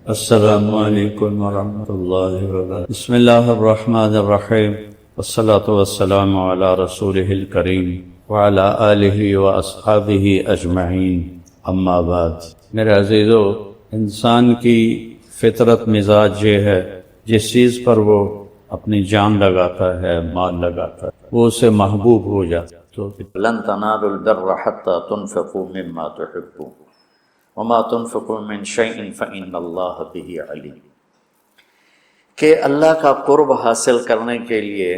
السلام علیکم ورحمۃ اللہ وبرکاتہ۔ بسم اللہ الرحمن الرحیم، والصلاة والسلام علی رسولہ الکریم وعلی آلہ واصحابہ اجمعین، اما بعد۔ میرے عزیزو، انسان کی فطرت مزاج یہ ہے، جس چیز پر وہ اپنی جان لگاتا ہے، مال لگاتا ہے، وہ اسے محبوب ہو جاتا ہے۔ تو لن تنالوا البر حتى تنفقوا مما تحبون وما تنفقوا من شيء فإن الله به عليم۔ کہ اللہ کا قرب حاصل کرنے کے لیے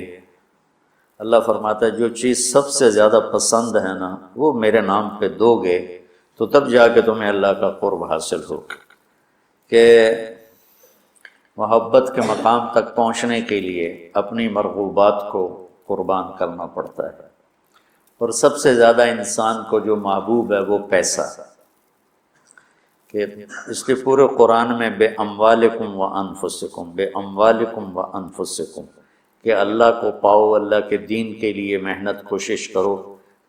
اللہ فرماتا ہے جو چیز سب سے زیادہ پسند ہے نا، وہ میرے نام پہ دو گے تو تب جا کے تمہیں اللہ کا قرب حاصل ہوگا۔ کہ محبت کے مقام تک پہنچنے کے لیے اپنی مرغوبات کو قربان کرنا پڑتا ہے، اور سب سے زیادہ انسان کو جو محبوب ہے وہ پیسہ ہے۔ کہ اس لیے پورے قرآن میں بے اموالکم و انفسکم، بے اموالکم و انفسکم، کہ اللہ کو پاؤ، اللہ کے دین کے لیے محنت کوشش کرو،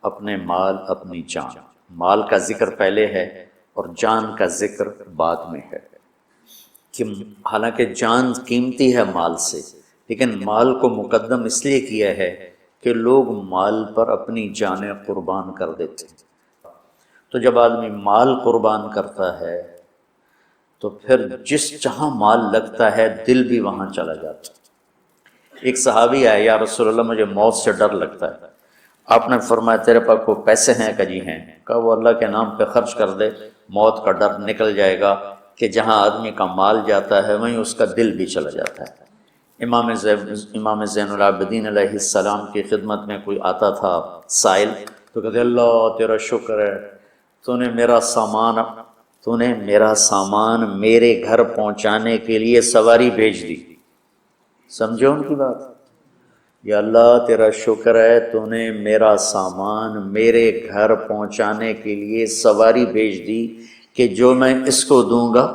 اپنے مال اپنی جان۔ مال کا ذکر پہلے ہے اور جان کا ذکر بعد میں ہے، کہ حالانکہ جان قیمتی ہے مال سے، لیکن مال کو مقدم اس لیے کیا ہے کہ لوگ مال پر اپنی جانیں قربان کر دیتے ہیں۔ تو جب آدمی مال قربان کرتا ہے تو پھر جس جہاں مال لگتا ہے دل بھی وہاں چلا جاتا ہے۔ ایک صحابی آیا، یا رسول اللہ مجھے موت سے ڈر لگتا ہے۔ آپ نے فرمایا تیرے پاس کوئی پیسے ہیں؟ کہ جی ہیں۔ کہا وہ اللہ کے نام پہ خرچ کر دے، موت کا ڈر نکل جائے گا۔ کہ جہاں آدمی کا مال جاتا ہے وہیں اس کا دل بھی چلا جاتا ہے۔ امام زین العابدین علیہ السلام کی خدمت میں کوئی آتا تھا سائل، تو کہتے اللہ تیرا شکر ہے، تو نے میرا سامان میرے گھر پہنچانے کے لیے سواری بھیج دی۔ سمجھو ان کی بات؟ یا اللہ تیرا شکر ہے، تو نے میرا سامان میرے گھر پہنچانے کے لیے سواری بھیج دی، کہ جو میں اس کو دوں گا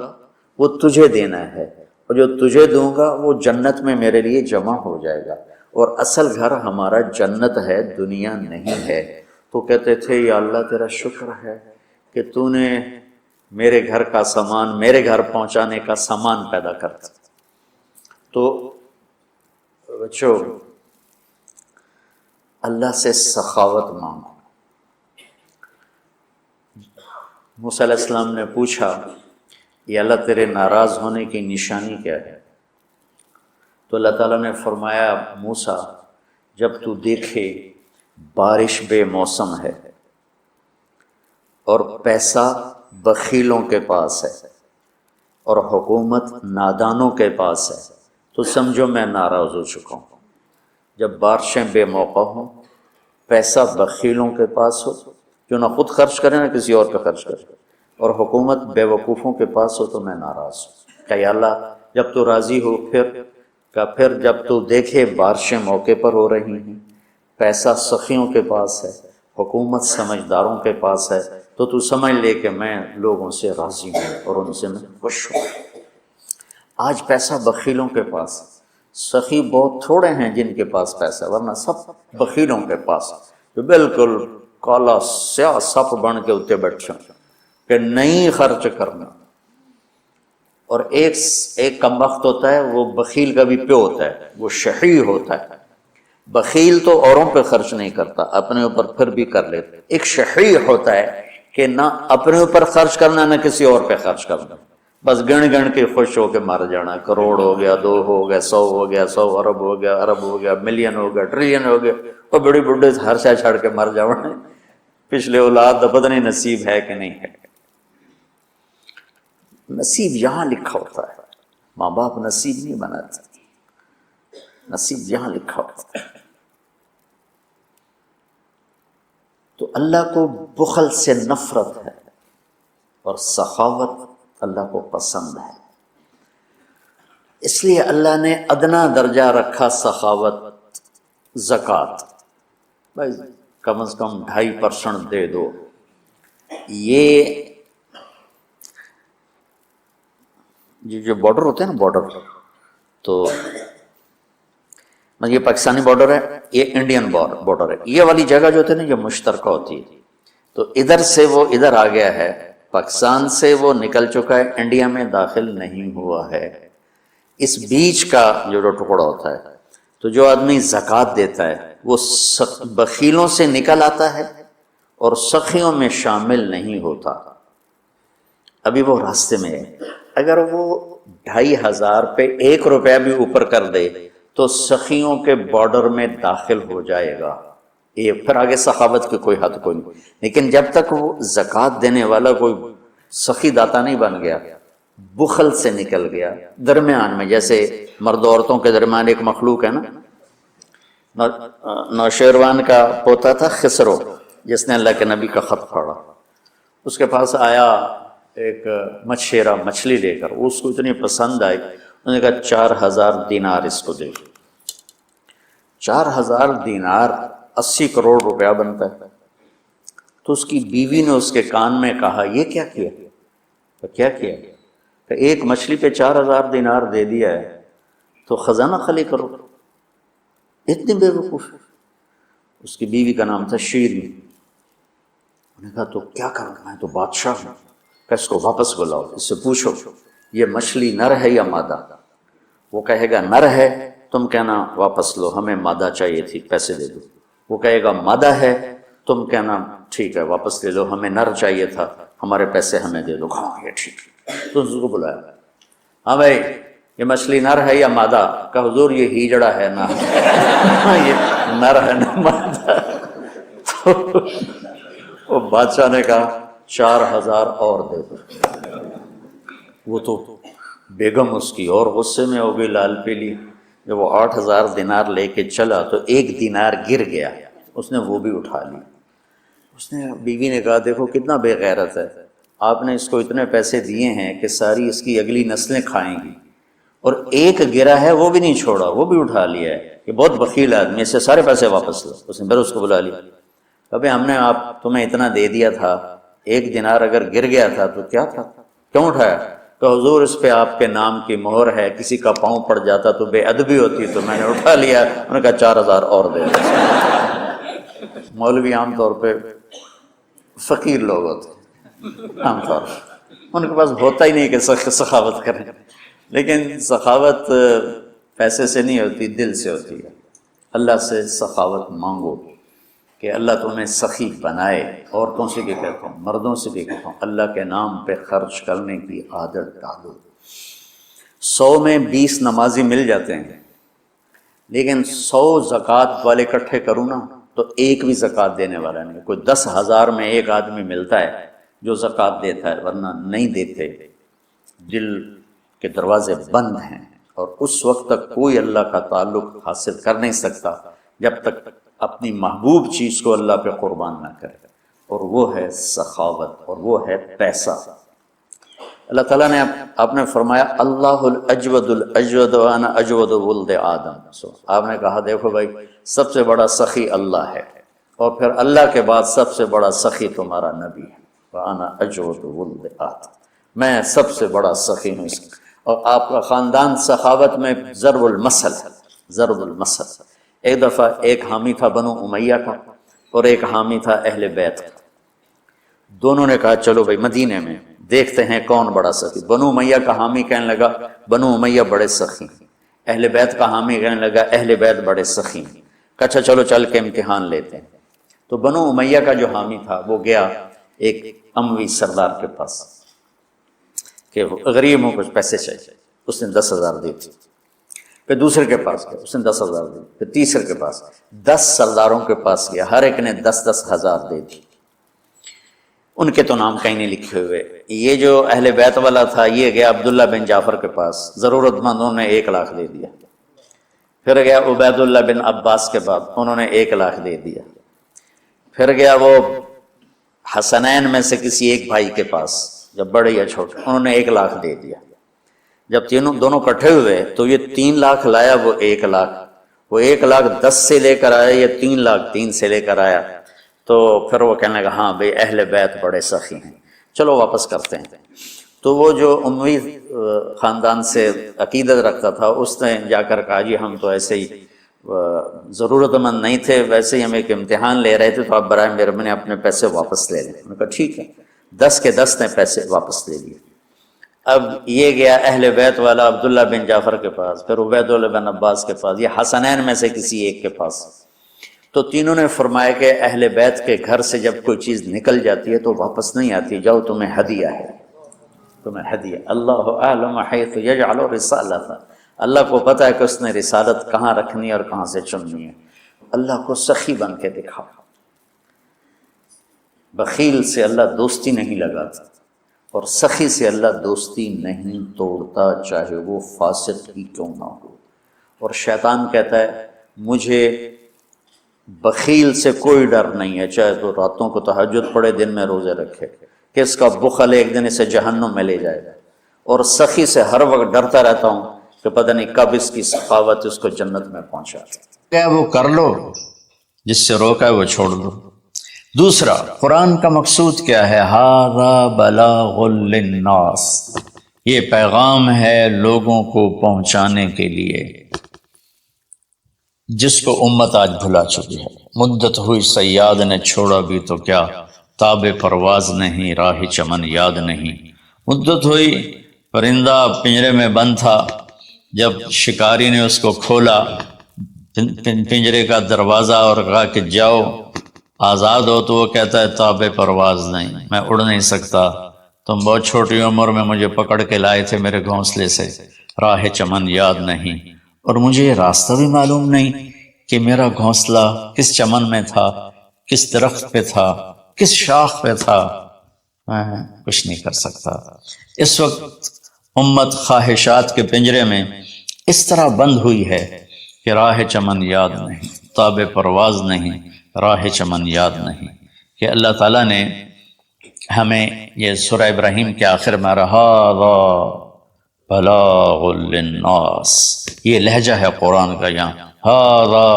وہ تجھے دینا ہے، اور جو تجھے دوں گا وہ جنت میں میرے لیے جمع ہو جائے گا، اور اصل گھر ہمارا جنت ہے، دنیا نہیں ہے۔ تو کہتے تھے یا اللہ تیرا شکر ہے کہ تو نے میرے گھر کا سامان میرے گھر پہنچانے کا سامان پیدا کرتا۔ تو بچوں، اللہ سے سخاوت مانگو۔ موسیٰ علیہ السلام نے پوچھا یا اللہ تیرے ناراض ہونے کی نشانی کیا ہے؟ تو اللہ تعالیٰ نے فرمایا موسیٰ جب تو دیکھے بارش بے موسم ہے اور پیسہ بخیلوں کے پاس ہے اور حکومت نادانوں کے پاس ہے تو سمجھو میں ناراض ہو چکا ہوں۔ جب بارشیں بے موقع ہوں، پیسہ بخیلوں کے پاس ہو جو نہ خود خرچ کرے نہ کسی اور پہ خرچ کرے، اور حکومت بے وقوفوں کے پاس ہو تو میں ناراض ہوں۔ کہ یا اللہ جب تو راضی ہو پھر جب تو دیکھے بارشیں موقع پر ہو رہی ہیں، پیسہ سخیوں کے پاس ہے، حکومت سمجھداروں کے پاس ہے، تو سمجھ لے کہ میں لوگوں سے راضی ہوں اور ان سے میں خوش ہوں۔ آج پیسہ بخیلوں کے پاس، سخی بہت تھوڑے ہیں جن کے پاس پیسہ، ورنہ سب بخیلوں کے پاس، جو بالکل کالا سیاہ سپ بن کے اتنے بیٹھے کہ نہیں خرچ کرنا۔ اور ایک کم وقت ہوتا ہے، وہ بخیل کا بھی پیو ہوتا ہے، وہ شحیح ہوتا ہے۔ بخیل تو اوروں پہ خرچ نہیں کرتا، اپنے اوپر پھر بھی کر لیتا۔ ایک شحیح ہوتا ہے کہ نہ اپنے اوپر خرچ کرنا نہ کسی اور پہ خرچ کرنا، بس گن کے خوش ہو کے مر جانا۔ کروڑ ہو گیا، 2 ہو گیا، 100 ہو گیا، 100 ارب ہو گیا، ارب ہو گیا، ملین ہو گیا، ٹریلین ہو گیا، اور بڑی بڈھے ہر شے چھڑ کے مر جانا۔ پچھلے اولاد پتہ نہیں نصیب ہے کہ نہیں ہے۔ نصیب یہاں لکھا ہوتا ہے، ماں باپ نصیب نہیں بناتے، نصیب یہاں لکھا ہوتا ہے۔ تو اللہ کو بخل سے نفرت ہے اور سخاوت اللہ کو پسند ہے، اس لیے اللہ نے ادنا درجہ رکھا سخاوت، زکوٰۃ۔ بھائی کم از کم 2.5% دے دو۔ یہ جو بارڈر ہوتے ہیں نا، بارڈر، تو یہ پاکستانی بارڈر ہے، یہ انڈین بارڈر ہے، یہ والی جگہ جو ہوتی ہے نا، یہ مشترکہ ہوتی ہے، تو ادھر سے وہ ادھر آ گیا ہے پاکستان سے وہ نکل چکا ہے، انڈیا میں داخل نہیں ہوا ہے۔ اس بیچ کا جو ٹکڑا ہوتا ہے، تو جو آدمی زکوٰۃ دیتا ہے وہ بخیلوں سے نکل آتا ہے اور سخیوں میں شامل نہیں ہوتا، ابھی وہ راستے میں ہے۔ اگر وہ 2500 پہ 1 روپیہ بھی اوپر کر دے تو سخیوں کے بارڈر میں داخل ہو جائے گا۔ یہ پھر آگے سخاوت کی کوئی حد کوئی نہیں، لیکن جب تک وہ زکوٰۃ دینے والا کوئی سخی داتا نہیں بن گیا، بخل سے نکل گیا، درمیان میں، جیسے مرد عورتوں کے درمیان ایک مخلوق ہے نا، نوشیروان کا پوتا تھا خسرو، جس نے اللہ کے نبی کا خط پڑھا، اس کے پاس آیا ایک مچھیرا مچھلی لے کر، اس کو اتنی پسند آئی، انہوں نے کہا 4000 دینار اس کو دے۔ 4000 دینار 80 کروڑ روپیہ بنتا ہے۔ تو اس کی بیوی نے اس کے کان میں کہا، یہ کیا کیا؟ کیا کیا؟ کہ ایک مچھلی پہ 4000 دینار دے دیا ہے تو خزانہ خالی کرو، اتنی بے وقوف۔ اس کی بیوی کا نام تھا شیرنی۔ انہوں نے کہا تو کیا کروں، میں تو بادشاہ ہوں، کہ اس کو واپس بلاؤ، اس سے پوچھو یہ مچھلی نر ہے یا مادہ؟ وہ کہے گا نر ہے، تم کہنا واپس لو، ہمیں مادہ چاہیے تھی، پیسے دے دو۔ وہ کہے گا مادہ ہے، تم کہنا ٹھیک ہے واپس لے لو، ہمیں نر چاہیے تھا، ہمارے پیسے ہمیں دے دو۔ ہاں یہ ٹھیک ہے۔ تو اس کو بلایا، ہاں بھائی یہ مچھلی نر ہے یا مادہ؟ کہ حضور یہ ہیجڑا ہے نا، یہ نر ہے نا مادہ۔ تو وہ بادشاہ نے کہا 4000 اور دے دو۔ وہ تو بیگم اس کی اور غصے میں ہو گئی، لال پیلی۔ جب وہ 8000 دینار لے کے چلا تو 1 دینار گر گیا، اس نے وہ بھی اٹھا لی۔ اس نے بیوی نے کہا دیکھو کتنا بے غیرت ہے، آپ نے اس کو اتنے پیسے دیے ہیں کہ ساری اس کی اگلی نسلیں کھائیں گی، اور ایک گرا ہے وہ بھی نہیں چھوڑا، وہ بھی اٹھا لیا ہے، یہ بہت بخیل آدمی، اس سے سارے پیسے واپس لو۔ اس نے پھر اس کو بلا لیا، ابھی ہم نے تمہیں اتنا دے دیا تھا، 1 دینار اگر گر گیا تھا تو کیا تھا، کیوں اٹھایا؟ کہ حضور اس پہ آپ کے نام کی مہر ہے، کسی کا پاؤں پڑ جاتا تو بے ادبی ہوتی، تو میں نے اٹھا لیا۔ انہوں نے کہا 4000 اور دے دو۔ مولوی عام طور پہ فقیر لوگ ہوتے، عام طور پر ان کے پاس ہوتا ہی نہیں کہ سخاوت کریں، لیکن سخاوت پیسے سے نہیں ہوتی، دل سے ہوتی ہے۔ اللہ سے سخاوت مانگو کہ اللہ تمہیں سخی بنائے۔ عورتوں سے بھی کہتا ہوں، مردوں سے بھی کہتا ہوں، اللہ کے نام پہ خرچ کرنے کی عادت ڈالو۔ 100 میں 20 نمازی مل جاتے ہیں، لیکن 100 زکوٰۃ والے اکٹھے کروں نا تو ایک بھی زکوٰۃ دینے والا نہیں۔ کوئی 10,000 میں ایک آدمی ملتا ہے جو زکوٰۃ دیتا ہے، ورنہ نہیں دیتے۔ دل کے دروازے بند ہیں، اور اس وقت تک کوئی اللہ کا تعلق حاصل کر نہیں سکتا جب تک اپنی محبوب چیز کو اللہ پہ قربان نہ کرے، اور وہ ہے سخاوت، اور وہ ہے پیسہ۔ اللہ تعالیٰ نے آپ نے فرمایا اللہ الاجود الاجود وانا اجود ولد آدم۔ آپ نے کہا دیکھو بھائی سب سے بڑا سخی اللہ ہے، اور پھر اللہ کے بعد سب سے بڑا سخی تمہارا نبی ہے، وانا اجود ولد آدم، میں سب سے بڑا سخی ہوں۔ اور آپ کا خاندان سخاوت میں ضرب المثل ہے، ضرب المثل۔ ایک دفعہ ایک حامی تھا بنو امیہ کا، اور ایک حامی تھا اہل بیت کا۔ دونوں نے کہا چلو بھائی مدینے میں دیکھتے ہیں کون بڑا سخی۔ بنو امیہ کا حامی کہنے لگا بنو امیہ بڑے سخی ہیں، اہل بیت کا حامی کہنے لگا اہل بیت بڑے سخی ہیں۔ اچھا چلو چل کے امتحان لیتے ہیں۔ تو بنو امیہ کا جو حامی تھا وہ گیا ایک اموی سردار کے پاس کہ غریب ہوں کچھ پیسے چاہیے، اس نے 10,000 دی تھی۔ پھر دوسرے کے پاس گیا، اس نے 10,000 دی۔ پھر تیسرے کے پاس، 10 سرداروں کے پاس گیا، ہر ایک نے 10,000 دے دی۔ ان کے تو نام کہیں نہیں لکھے ہوئے۔ یہ جو اہل بیت والا تھا یہ گیا عبداللہ بن جعفر کے پاس، ضرورت مندوں نے 1 لاکھ دے دیا۔ پھر گیا عبید اللہ بن عباس کے بعد، انہوں نے 1 لاکھ دے دیا۔ پھر گیا وہ حسنین میں سے کسی ایک بھائی کے پاس، جب بڑے یا چھوٹے، انہوں نے 1 لاکھ دے دیا۔ جب دونوں کٹھے ہوئے تو یہ 3 لاکھ لایا، وہ 1 لاکھ، وہ 1 لاکھ 10 سے لے کر آیا، یہ 3 لاکھ 3 سے لے کر آیا۔ تو پھر وہ کہنے لگا ہاں بھئی اہل بیت بڑے سخی ہیں، چلو واپس کرتے ہیں۔ تو وہ جو اموی خاندان سے عقیدت رکھتا تھا اس نے جا کر کہا جی ہم تو ایسے ہی ضرورت مند نہیں تھے، ویسے ہی ہم ایک امتحان لے رہے تھے، تو آپ برائے مہربانی اپنے پیسے واپس لے لیں۔ انہوں نے کہا ٹھیک ہے۔ 10 کے 10 نے پیسے واپس دے دیے۔ اب یہ گیا اہل بیت والا عبداللہ بن جعفر کے پاس، پھر عبید اللہ بن عباس کے پاس، یہ حسنین میں سے کسی ایک کے پاس۔ تو تینوں نے فرمایا کہ اہل بیت کے گھر سے جب کوئی چیز نکل جاتی ہے تو واپس نہیں آتی، جاؤ تمہیں ہدیہ ہے، تمہیں ہدیہ۔ اللہ اعلم حیث یجعل رسالۃ، اللہ کو پتہ ہے کہ اس نے رسالت کہاں رکھنی ہے اور کہاں سے چننی ہے۔ اللہ کو سخی بن کے دکھاؤ۔ بخیل سے اللہ دوستی نہیں لگاتا، اور سخی سے اللہ دوستی نہیں توڑتا، چاہے وہ فاسق ہی کیوں نہ ہو۔ اور شیطان کہتا ہے مجھے بخیل سے کوئی ڈر نہیں ہے، چاہے تو راتوں کو تہجد پڑھے، دن میں روزے رکھے، کہ اس کا بخل ایک دن اسے جہنم میں لے جائے گا۔ اور سخی سے ہر وقت ڈرتا رہتا ہوں کہ پتہ نہیں کب اس کی سخاوت اس کو جنت میں پہنچا دے۔ وہ کر لو، جس سے روکا ہے وہ چھوڑ دو۔ دوسرا، قرآن کا مقصود کیا ہے؟ ھذا بلاغ للناس، یہ پیغام ہے لوگوں کو پہنچانے کے لیے، جس کو امت آج بھلا چکی ہے۔ مدت ہوئی صیاد نے چھوڑا بھی تو کیا، تاب پرواز نہیں، راہ چمن یاد نہیں۔ مدت ہوئی، پرندہ پنجرے میں بند تھا، جب شکاری نے اس کو کھولا پنجرے کا دروازہ اور کہا کہ جاؤ آزاد ہو، تو وہ کہتا ہے تاب پرواز نہیں، میں اڑ نہیں سکتا، تم بہت چھوٹی عمر میں مجھے پکڑ کے لائے تھے میرے گھونسلے سے، راہ چمن یاد نہیں، اور مجھے یہ راستہ بھی معلوم نہیں کہ میرا گھونسلہ کس چمن میں تھا، کس درخت پہ تھا، کس شاخ پہ تھا، میں کچھ نہیں کر سکتا۔ اس وقت امت خواہشات کے پنجرے میں اس طرح بند ہوئی ہے کہ راہ چمن یاد نہیں، تاب پرواز نہیں، راہ چمن یاد نہیں، کہ اللہ تعالیٰ نے ہمیں یہ سورہ ابراہیم کے آخر میں ھذا بلاغ للناس، یہ لہجہ ہے قرآن کا، یہاں ھذا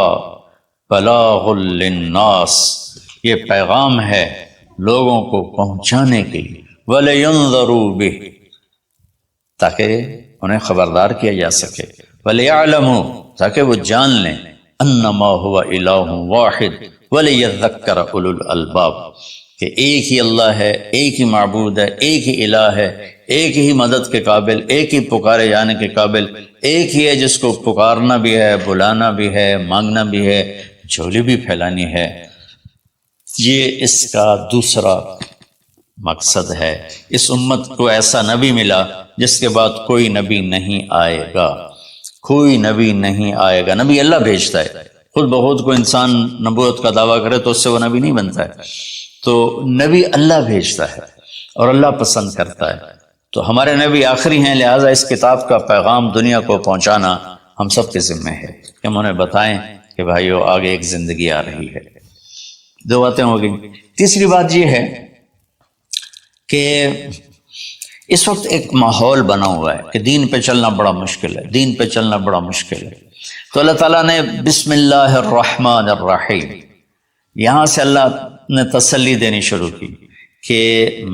بلاغ للناس، یہ پیغام ہے لوگوں کو پہنچانے کے لیے، وَلِيُنذَرُوا بِهِ، تاکہ انہیں خبردار کیا جا سکے، وَلِيَعْلَمُوا، تاکہ وہ جان لیں، انما هو الہ واحد وَلِيَذَّكَّرَ اولو الالباب، کہ ایک ہی اللہ ہے، ایک ہی معبود ہے، ایک ہی الہ ہے، ایک ہی مدد کے قابل، ایک ہی پکارے جانے کے قابل، ایک ہی ہے جس کو پکارنا بھی ہے، بلانا بھی ہے، مانگنا بھی ہے، جھولی بھی پھیلانی ہے۔ یہ اس کا دوسرا مقصد ہے۔ اس امت کو ایسا نبی ملا جس کے بعد کوئی نبی نہیں آئے گا، کوئی نبی نہیں آئے گا۔ نبی اللہ بھیجتا ہے، خود بخود کو انسان نبوت کا دعویٰ کرے تو اس سے وہ نبی نہیں بنتا ہے، تو نبی اللہ بھیجتا ہے اور اللہ پسند کرتا ہے۔ تو ہمارے نبی آخری ہیں، لہٰذا اس کتاب کا پیغام دنیا کو پہنچانا ہم سب کے ذمہ ہے کہ ہم انہیں بتائیں کہ بھائیو آگے ایک زندگی آ رہی ہے۔ دو باتیں ہو گئی۔ تیسری بات یہ ہے کہ اس وقت ایک ماحول بنا ہوا ہے کہ دین پہ چلنا بڑا مشکل ہے، دین پہ چلنا بڑا مشکل ہے۔ تو اللہ تعالیٰ نے بسم اللہ الرحمن الرحیم، یہاں سے اللہ نے تسلی دینی شروع کی کہ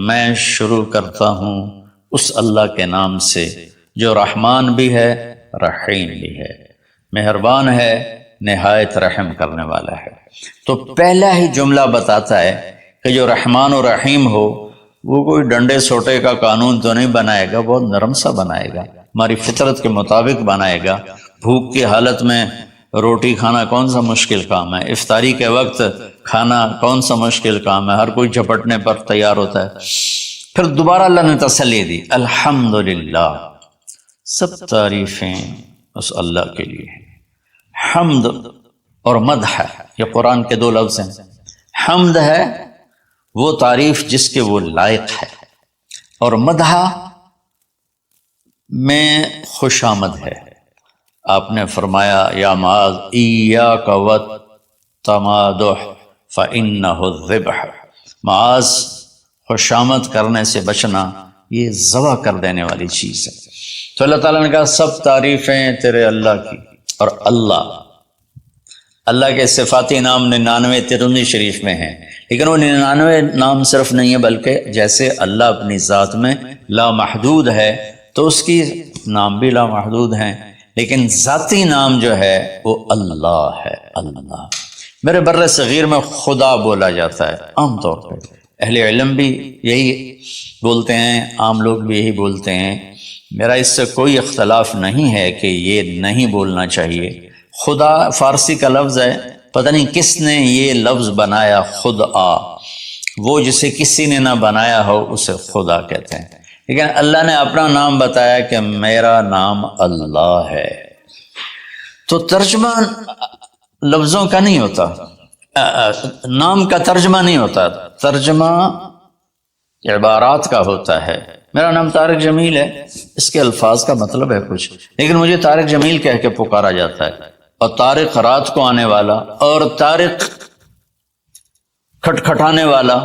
میں شروع کرتا ہوں اس اللہ کے نام سے جو رحمان بھی ہے، رحیم بھی ہے، مہربان ہے، نہایت رحم کرنے والا ہے۔ تو پہلا ہی جملہ بتاتا ہے کہ جو رحمان و رحیم ہو وہ کوئی ڈنڈے سوٹے کا قانون تو نہیں بنائے گا، بہت نرم سا بنائے گا، ہماری فطرت کے مطابق بنائے گا۔ بھوک کی حالت میں روٹی کھانا کون سا مشکل کام ہے، افطاری کے وقت کھانا کون سا مشکل کام ہے، ہر کوئی جھپٹنے پر تیار ہوتا ہے۔ پھر دوبارہ اللہ نے تسلی دی، الحمدللہ، سب تعریفیں اس اللہ کے لیے ہیں۔ حمد اور مدح، یہ قرآن کے دو لفظ ہیں۔ حمد ہے وہ تعریف جس کے وہ لائق ہے، اور مدح میں خوش آمد ہے۔ آپ نے فرمایا یا معاذ ایاک والتمادح فإنہ الذبح، معاذ خوش آمد کرنے سے بچنا یہ ذبح کر دینے والی چیز ہے۔ تو اللہ تعالیٰ نے کہا سب تعریفیں تیرے اللہ کی، اور اللہ کے صفاتی نام 99 ترمذی شریف میں ہیں، لیکن وہ 99 نام صرف نہیں ہے، بلکہ جیسے اللہ اپنی ذات میں لامحدود ہے تو اس کی نام بھی لامحدود ہیں، لیکن ذاتی نام جو ہے وہ اللہ ہے۔ اللہ، میرے بر صغیر میں خدا بولا جاتا ہے عام طور پہ، اہل علم بھی یہی بولتے ہیں، عام لوگ بھی یہی بولتے ہیں، میرا اس سے کوئی اختلاف نہیں ہے کہ یہ نہیں بولنا چاہیے۔ خدا فارسی کا لفظ ہے، پتہ نہیں کس نے یہ لفظ بنایا، خدا، وہ جسے کسی نے نہ بنایا ہو اسے خدا کہتے ہیں، لیکن اللہ نے اپنا نام بتایا کہ میرا نام اللہ ہے۔ تو ترجمہ لفظوں کا نہیں ہوتا، نام کا ترجمہ نہیں ہوتا، ترجمہ عبارات کا ہوتا ہے۔ میرا نام طارق جمیل ہے، اس کے الفاظ کا مطلب ہے کچھ، لیکن مجھے طارق جمیل کہہ کے پکارا جاتا ہے، اور طارق رات کو آنے والا، اور طارق کھٹکھٹانے والا،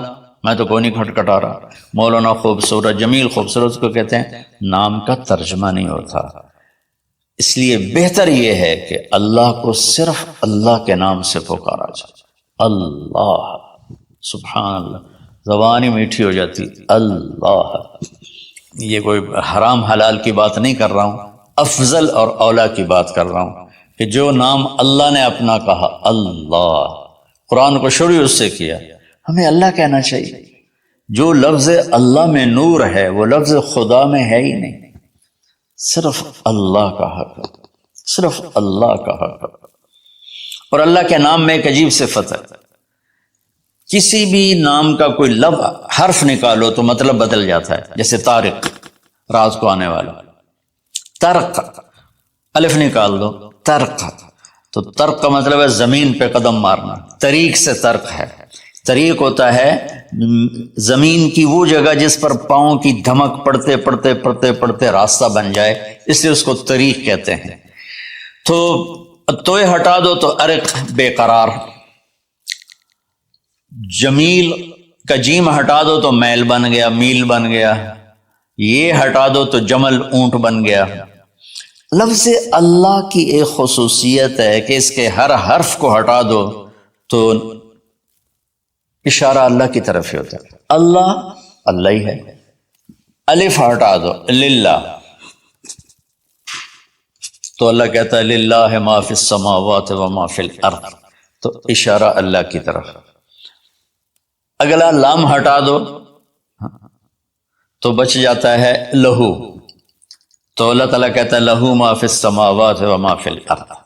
میں تو کوئی نہیں کھٹکھٹا رہا۔ مولانا خوبصورت، جمیل خوبصورت کو کہتے ہیں، نام کا ترجمہ نہیں ہوتا۔ اس لیے بہتر یہ ہے کہ اللہ کو صرف اللہ کے نام سے پکارا جائے، اللہ، سبحان اللہ، زبان ہی میٹھی ہو جاتی، اللہ۔ یہ کوئی حرام حلال کی بات نہیں کر رہا ہوں، افضل اور اولا کی بات کر رہا ہوں کہ جو نام اللہ نے اپنا کہا، اللہ، قرآن کو شروع اس سے کیا، ہمیں اللہ کہنا چاہیے۔ جو لفظ اللہ میں نور ہے وہ لفظ خدا میں ہے ہی نہیں، صرف اللہ کا حق، صرف اللہ کا حق۔ اور اللہ کے نام میں ایک عجیب صفت ہے، کسی بھی نام کا کوئی لفظ حرف نکالو تو مطلب بدل جاتا ہے، جیسے طارق، رات کو آنے والا، طرق، الف نکال دو، طرق، تو طرق کا مطلب ہے زمین پہ قدم مارنا، طریق سے طرق ہے۔ طریق ہوتا ہے زمین کی وہ جگہ جس پر پاؤں کی دھمک پڑتے پڑتے پڑتے پڑتے راستہ بن جائے، اس لیے اس کو طریق کہتے ہیں۔ تو توئے ہٹا دو تو ارق، بے قرار۔ جمیل کا جیم ہٹا دو تو میل بن گیا، میل بن گیا۔ یہ ہٹا دو تو جمل، اونٹ بن گیا۔ لفظ اللہ کی ایک خصوصیت ہے کہ اس کے ہر حرف کو ہٹا دو تو اشارہ اللہ کی طرف ہی ہوتا ہے، اللہ اللہ ہی ہے۔ الف ہٹا دو، للہ، تو اللہ کہتا ہے للہ ما فی السماوات و ما فی الارض، تو اشارہ اللہ کی طرف۔ اگلا لام ہٹا دو تو بچ جاتا ہے لہو، تو اللہ تعالیٰ کہتا ہے لہو ما فی السماوات و ما فی الارض۔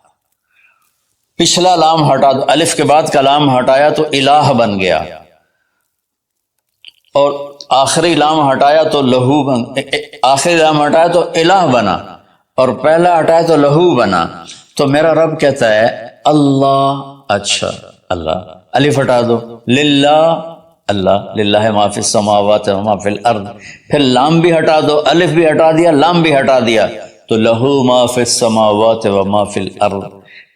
پچھلا لام ہٹا دو، الف کے بعد کا لام ہٹایا تو الہ بن گیا، اور آخری لام ہٹایا تو لہو بن، آخری لام ہٹایا تو الہ بنا، اور پہلا ہٹایا تو لہو بنا۔ تو میرا رب کہتا ہے اللہ، اچھا اللہ، الف ہٹا دو، للہ، اللہ، للہ ما فی السماوات و ما فی الارض، پھر لام بھی ہٹا دو، الف بھی ہٹا دیا، لام بھی ہٹا دیا، تو لہو ما فی السماوات و ما فی الارض۔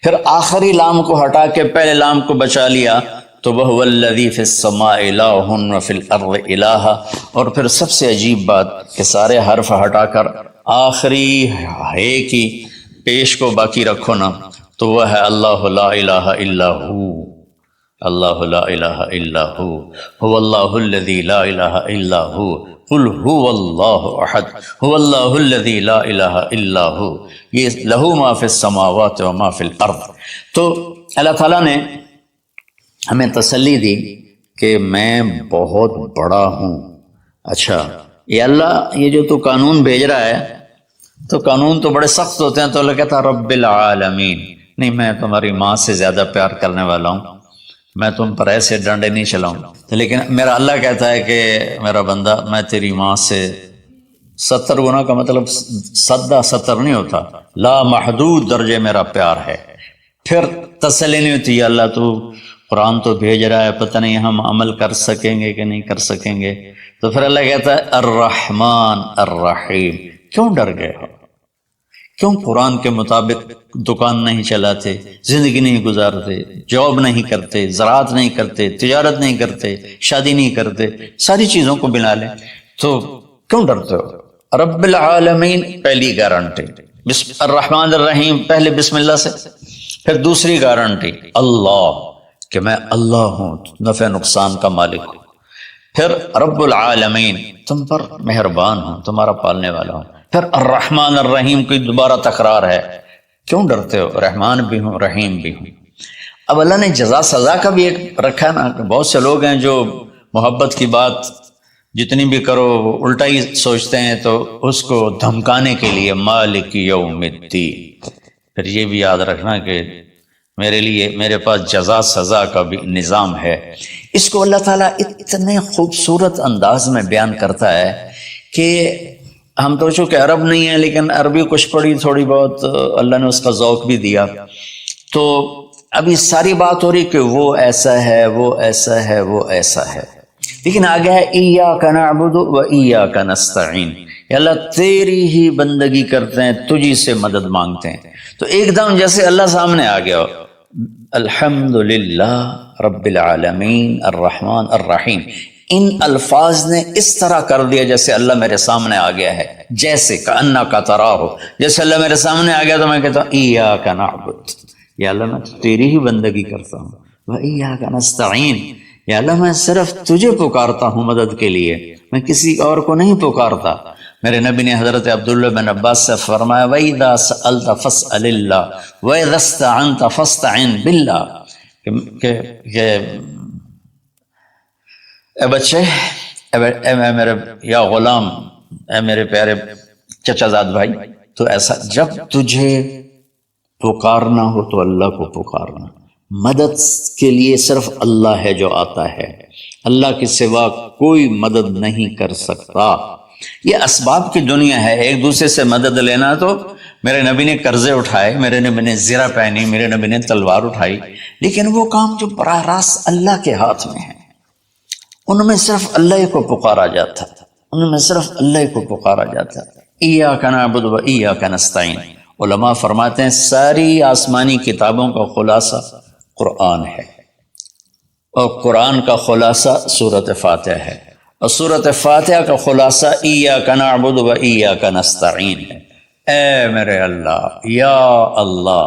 پھر آخری لام کو ہٹا کے پہلے لام کو بچا لیا تو وَهُوَ الَّذِي فِي السَّمَاءِ إِلَٰهٌ وَفِي الْأَرْضِ إِلَٰهٌ۔ اور پھر سب سے عجیب بات کہ سارے حرف ہٹا کر آخری ہے کی پیش کو باقی رکھو نا، تو وہ ہے اللہ لا الہ الا ہو، اللہ لا الہ الا ہو، هو اللہ الذی لا الہ الا ہو، قل هو اللہ احد، هو اللہ الذی لا الہ الا ہو۔ یہ لہو ما فی السماوات و ما فی الارض۔ تو اللہ تعالیٰ نے ہمیں تسلی دی کہ میں بہت بڑا ہوں۔ اچھا یہ اللہ، یہ جو تو قانون بھیج رہا ہے تو قانون تو بڑے سخت ہوتے ہیں، تو اللہ کہتا رب العالمین، نہیں میں تمہاری ماں سے زیادہ پیار کرنے والا ہوں، میں تم پر ایسے ڈنڈے نہیں چلاؤں۔ لیکن میرا اللہ کہتا ہے کہ میرا بندہ میں تیری ماں سے 70 گنا کا مطلب 70 نہیں ہوتا، لا محدود درجے میرا پیار ہے۔ پھر تسلی نہیں ہوتی، اللہ تو قرآن تو بھیج رہا ہے، پتہ نہیں ہم عمل کر سکیں گے کہ نہیں کر سکیں گے۔ تو پھر اللہ کہتا ہے الرحمن الرحیم۔ کیوں ڈر گئے ہو؟ کیوں قرآن کے مطابق دکان نہیں چلاتے، زندگی نہیں گزارتے، جاب نہیں کرتے، زراعت نہیں کرتے، تجارت نہیں کرتے، شادی نہیں کرتے، ساری چیزوں کو بنا لیں، تو کیوں ڈرتے ہو؟ رب العالمین پہلی گارنٹی، الرحمن الرحیم پہلے بسم اللہ سے، پھر دوسری گارنٹی اللہ کہ میں اللہ ہوں، نفع نقصان کا مالک ہوں، پھر رب العالمین تم پر مہربان ہوں، تمہارا پالنے والا ہوں، پھر الرحمن الرحیم کی دوبارہ تکرار ہے۔ کیوں ڈرتے ہو؟ رحمان بھی ہوں، رحیم بھی ہوں۔ اب اللہ نے جزا سزا کا بھی ایک رکھا نا، بہت سے لوگ ہیں جو محبت کی بات جتنی بھی کرو وہ الٹا ہی سوچتے ہیں، تو اس کو دھمکانے کے لیے مالک یوم الدین۔ پھر یہ بھی یاد رکھنا کہ میرے لیے میرے پاس جزا سزا کا بھی نظام ہے۔ اس کو اللہ تعالیٰ اتنے خوبصورت انداز میں بیان کرتا ہے کہ ہم تو چونکہ عرب نہیں ہیں لیکن عربی کچھ پڑھی تھوڑی بہت، اللہ نے اس کا ذوق بھی دیا، تو ابھی ساری بات ہو رہی کہ وہ ایسا ہے، وہ ایسا ہے، وہ ایسا ہے، لیکن آگے ہے ایاک نعبد و ایاک نستعین، یا اللہ تیری ہی بندگی کرتے ہیں، تجھی سے مدد مانگتے ہیں۔ تو ایک دم جیسے اللہ سامنے آ گیا، الحمدللہ رب العالمین الرحمن الرحیم، ان الفاظ نے اس طرح کر دیا جیسے اللہ میرے سامنے آ گیا ہے، جیسے کأنک تراہ، جیسے اللہ میرے سامنے آ گیا تو میں کہتا ہوں ایاک نعبد، یا اللہ میں تیری ہی بندگی کرتا ہوں، و ایاک نستعین، یا اللہ میں صرف تجھے پکارتا ہوں مدد کے لیے، میں کسی اور کو نہیں پکارتا۔ میرے نبی نے حضرت عبداللہ بن عباس سے فرمایا وَإِذَا سَأَلْتَ فَاسْأَلِ اللَّهِ وَإِذَا اسْتَعَنْتَ فَاسْتَعِنْ بِاللَّهِ، کہ اے بچے، اے میرے یا غلام، اے میرے پیارے چچا زاد بھائی، تو ایسا جب تجھے پکارنا ہو تو اللہ کو پکارنا، مدد کے لیے صرف اللہ ہے جو آتا ہے، اللہ کے سوا کوئی مدد نہیں کر سکتا۔ یہ اسباب کی دنیا ہے، ایک دوسرے سے مدد لینا، تو میرے نبی نے قرضے اٹھائے، میرے نبی نے زرہ پہنی، میرے نبی نے تلوار اٹھائی، لیکن وہ کام جو براہ راست اللہ کے ہاتھ میں ہے ان میں صرف اللہ کو پکارا جاتا، ان میں صرف اللہ کو پکارا جاتا۔ ایاک نعبد و ایاک نستعین، علماء فرماتے ہیں ساری آسمانی کتابوں کا خلاصہ قرآن ہے، اور قرآن کا خلاصہ سورۃ فاتحہ ہے، اور سورۃ فاتحہ کا خلاصہ ایاک نعبد و ایاک نستعین ہے۔ اے میرے اللہ، یا اللہ،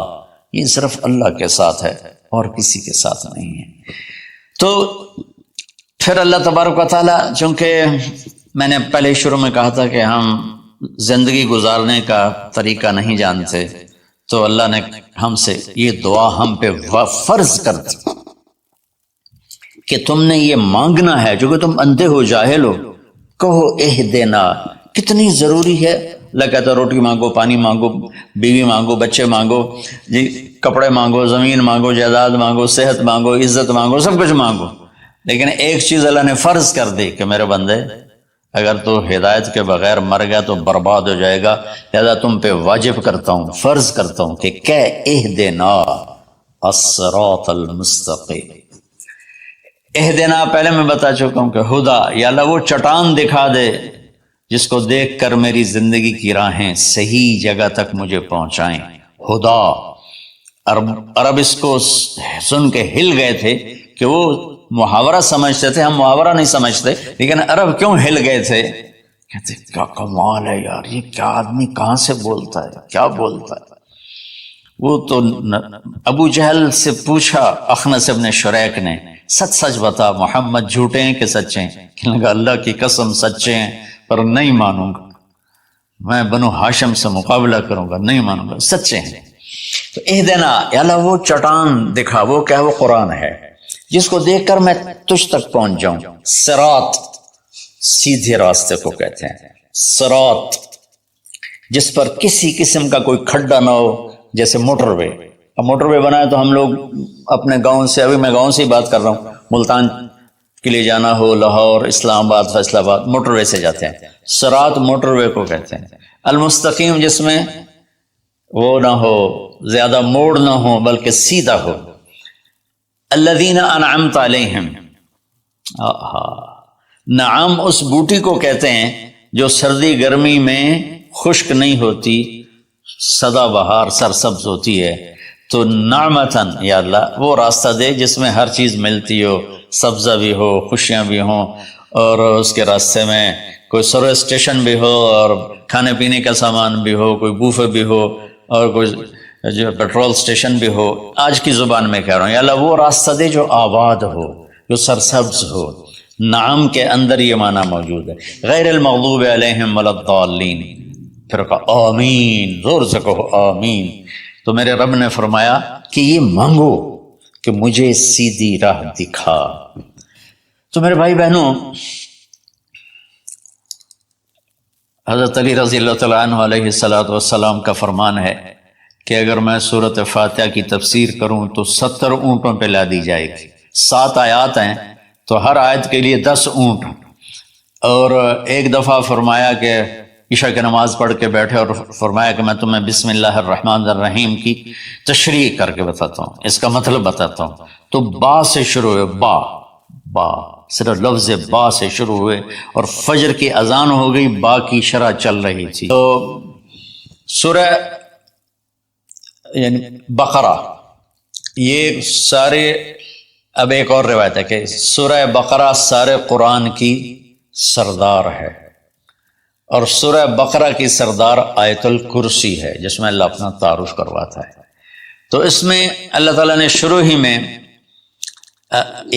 یہ صرف اللہ کے ساتھ ہے اور کسی کے ساتھ نہیں ہے۔ تو پھر اللہ تبارک و تعالیٰ، چونکہ میں نے پہلے شروع میں کہا تھا کہ ہم زندگی گزارنے کا طریقہ نہیں جانتے، تو اللہ نے ہم سے یہ دعا ہم پہ فرض کر دی کہ تم نے یہ مانگنا ہے، جو کہ تم اندھے ہو، جاہل ہو، کہو اہدنا۔ کتنی ضروری ہے، اللہ کہتا ہے روٹی مانگو، پانی مانگو، بیوی مانگو، بچے مانگو، جی کپڑے مانگو، زمین مانگو، جائیداد مانگو، صحت مانگو، عزت مانگو، سب کچھ مانگو، لیکن ایک چیز اللہ نے فرض کر دی کہ میرے بندے اگر تو ہدایت کے بغیر مر گیا تو برباد ہو جائے گا، لہذا تم پہ واجب کرتا ہوں، فرض کرتا ہوں کہ کہ اہدنا الصراط المستقیم۔ اہدنا پہلے میں بتا چکا ہوں کہ ہدا، یا اللہ وہ چٹان دکھا دے جس کو دیکھ کر میری زندگی کی راہیں صحیح جگہ تک مجھے پہنچائیں۔ ہدا، عرب اس کو سن کے ہل گئے تھے کہ وہ محاورہ سمجھتے تھے، ہم محاورہ نہیں سمجھتے، لیکن عرب کیوں ہل گئے تھے؟ کہتے کیا کمال ہے یار، یہ کیا آدمی کہاں سے بولتا ہے، کیا بولتا ہے۔ وہ تو ابو جہل سے پوچھا اخنس ابن شریک نے، سچ سچ بتا محمد جھوٹے ہیں کہ سچے ہیں؟ کہنے لگا اللہ کی قسم سچے ہیں، پر نہیں مانوں گا، میں بنو ہاشم سے مقابلہ کروں گا، نہیں مانوں گا، سچے ہیں۔ تو اہدنا، یا اللہ وہ چٹان دکھا، وہ کیا، وہ قرآن ہے جس کو دیکھ کر میں تجھ تک پہنچ جاؤں۔ صراط، سیدھے راستے کو کہتے ہیں، صراط جس پر کسی قسم کا کوئی کھڈا نہ ہو، جیسے موٹر وے۔ اب موٹر وے بنائے تو ہم لوگ اپنے گاؤں سے، ابھی میں گاؤں سے ہی بات کر رہا ہوں، ملتان کے لیے جانا ہو، لاہور، اسلام آباد، فیصل آباد، موٹر وے سے جاتے ہیں۔ صراط موٹر وے کو کہتے ہیں۔ المستقیم جس میں وہ نہ ہو، زیادہ موڑ نہ ہو بلکہ سیدھا ہو۔ الذین انعمت علیہم، نعام اس بوٹی کو کہتے ہیں جو سردی گرمی میں خشک نہیں ہوتی، سدا بہار سرسبز ہوتی ہے۔ تو نعمتن، یا اللہ وہ راستہ دے جس میں ہر چیز ملتی ہو، سبزہ بھی ہو، خوشیاں بھی ہوں، اور اس کے راستے میں کوئی سروس اسٹیشن بھی ہو، اور کھانے پینے کا سامان بھی ہو، کوئی بوفے بھی ہو، اور کوئی جو پیٹرول اسٹیشن بھی ہو۔ آج کی زبان میں کہہ رہا ہوں، یا اللہ وہ راستہ دے جو آباد ہو، جو سرسبز ہو۔ نعم کے اندر یہ معنی موجود ہے، غیر المغضوب علیہم ولا الضالین۔ پھر کہا آمین، زور سے کہو آمین۔ تو میرے رب نے فرمایا کہ یہ مانگو کہ مجھے سیدھی راہ دکھا۔ تو تو میرے بھائی بہنوں، حضرت علی رضی اللہ تعالیٰ عنہ علیہ السلام کا فرمان ہے کہ اگر میں سورۃ فاتحہ کی تفسیر کروں تو 70 اونٹوں پہ لا دی جائے گی۔ 7 آیات ہیں تو ہر آیت کے لیے 10 اونٹ۔ اور ایک دفعہ فرمایا کہ عشاء کی نماز پڑھ کے بیٹھے اور فرمایا کہ میں تمہیں بسم اللہ الرحمن الرحیم کی تشریح کر کے بتاتا ہوں، اس کا مطلب بتاتا ہوں۔ تو با سے شروع ہوئے، با صرف لفظ با سے شروع ہوئے، اور فجر کی اذان ہو گئی، با کی شرح چل رہی تھی۔ تو سورہ یعنی بقرہ، یہ سارے، اب ایک اور روایت ہے کہ سورہ بقرہ سارے قرآن کی سردار ہے، اور سورہ بقرہ کی سردار آیت الکرسی ہے جس میں اللہ اپنا تعارف کرواتا ہے۔ تو اس میں اللہ تعالیٰ نے شروع ہی میں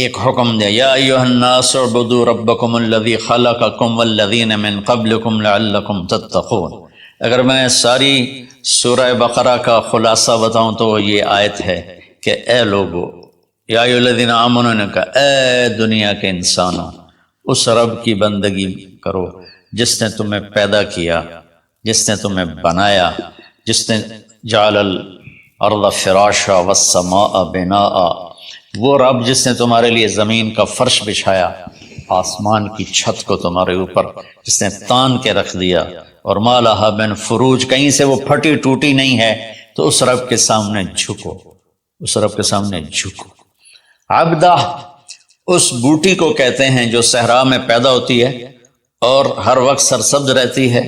ایک حکم دیا، یا ایھا الناس اعبدوا ربکم الذی خلقکم والذین من قبلکم لعلکم تتقون۔ اگر میں ساری سورہ بقرہ کا خلاصہ بتاؤں تو یہ آیت ہے کہ اے لوگو، یا ایھا الذین آمنوا نے کہا اے دنیا کے انسانوں، اس رب کی بندگی کرو جس نے تمہیں پیدا کیا، جس نے تمہیں بنایا، جس نے جعل الارض فراشا والسماء بناء، وہ رب جس نے تمہارے لیے زمین کا فرش بچھایا، آسمان کی چھت کو تمہارے اوپر جس نے تان کے رکھ دیا، اور ما لہا من فروج، کہیں سے وہ پھٹی ٹوٹی نہیں ہے، تو اس رب کے سامنے جھکو، اس رب کے سامنے جھکو۔ عبدہ اس بوٹی کو کہتے ہیں جو صحرا میں پیدا ہوتی ہے اور ہر وقت سرسبز رہتی ہے،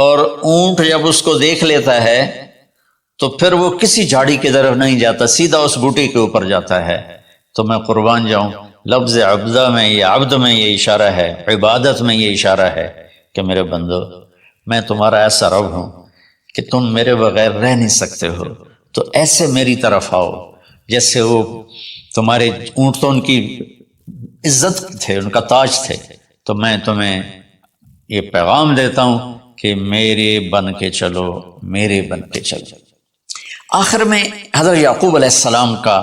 اور اونٹ جب اس کو دیکھ لیتا ہے تو پھر وہ کسی جھاڑی کی طرف نہیں جاتا، سیدھا اس بوٹی کے اوپر جاتا ہے۔ تو میں قربان جاؤں، لفظ عبدہ میں یہ، عبد میں یہ اشارہ ہے، عبادت میں یہ اشارہ ہے کہ میرے بندو، میں تمہارا ایسا رب ہوں کہ تم میرے بغیر رہ نہیں سکتے ہو، تو ایسے میری طرف آؤ جیسے وہ تمہارے اونٹ تو ان کی عزت تھے، ان کا تاج تھے۔ تو میں تمہیں یہ پیغام دیتا ہوں کہ میرے بن کے چلو، میرے بن کے چلو۔ آخر میں حضرت یعقوب علیہ السلام کا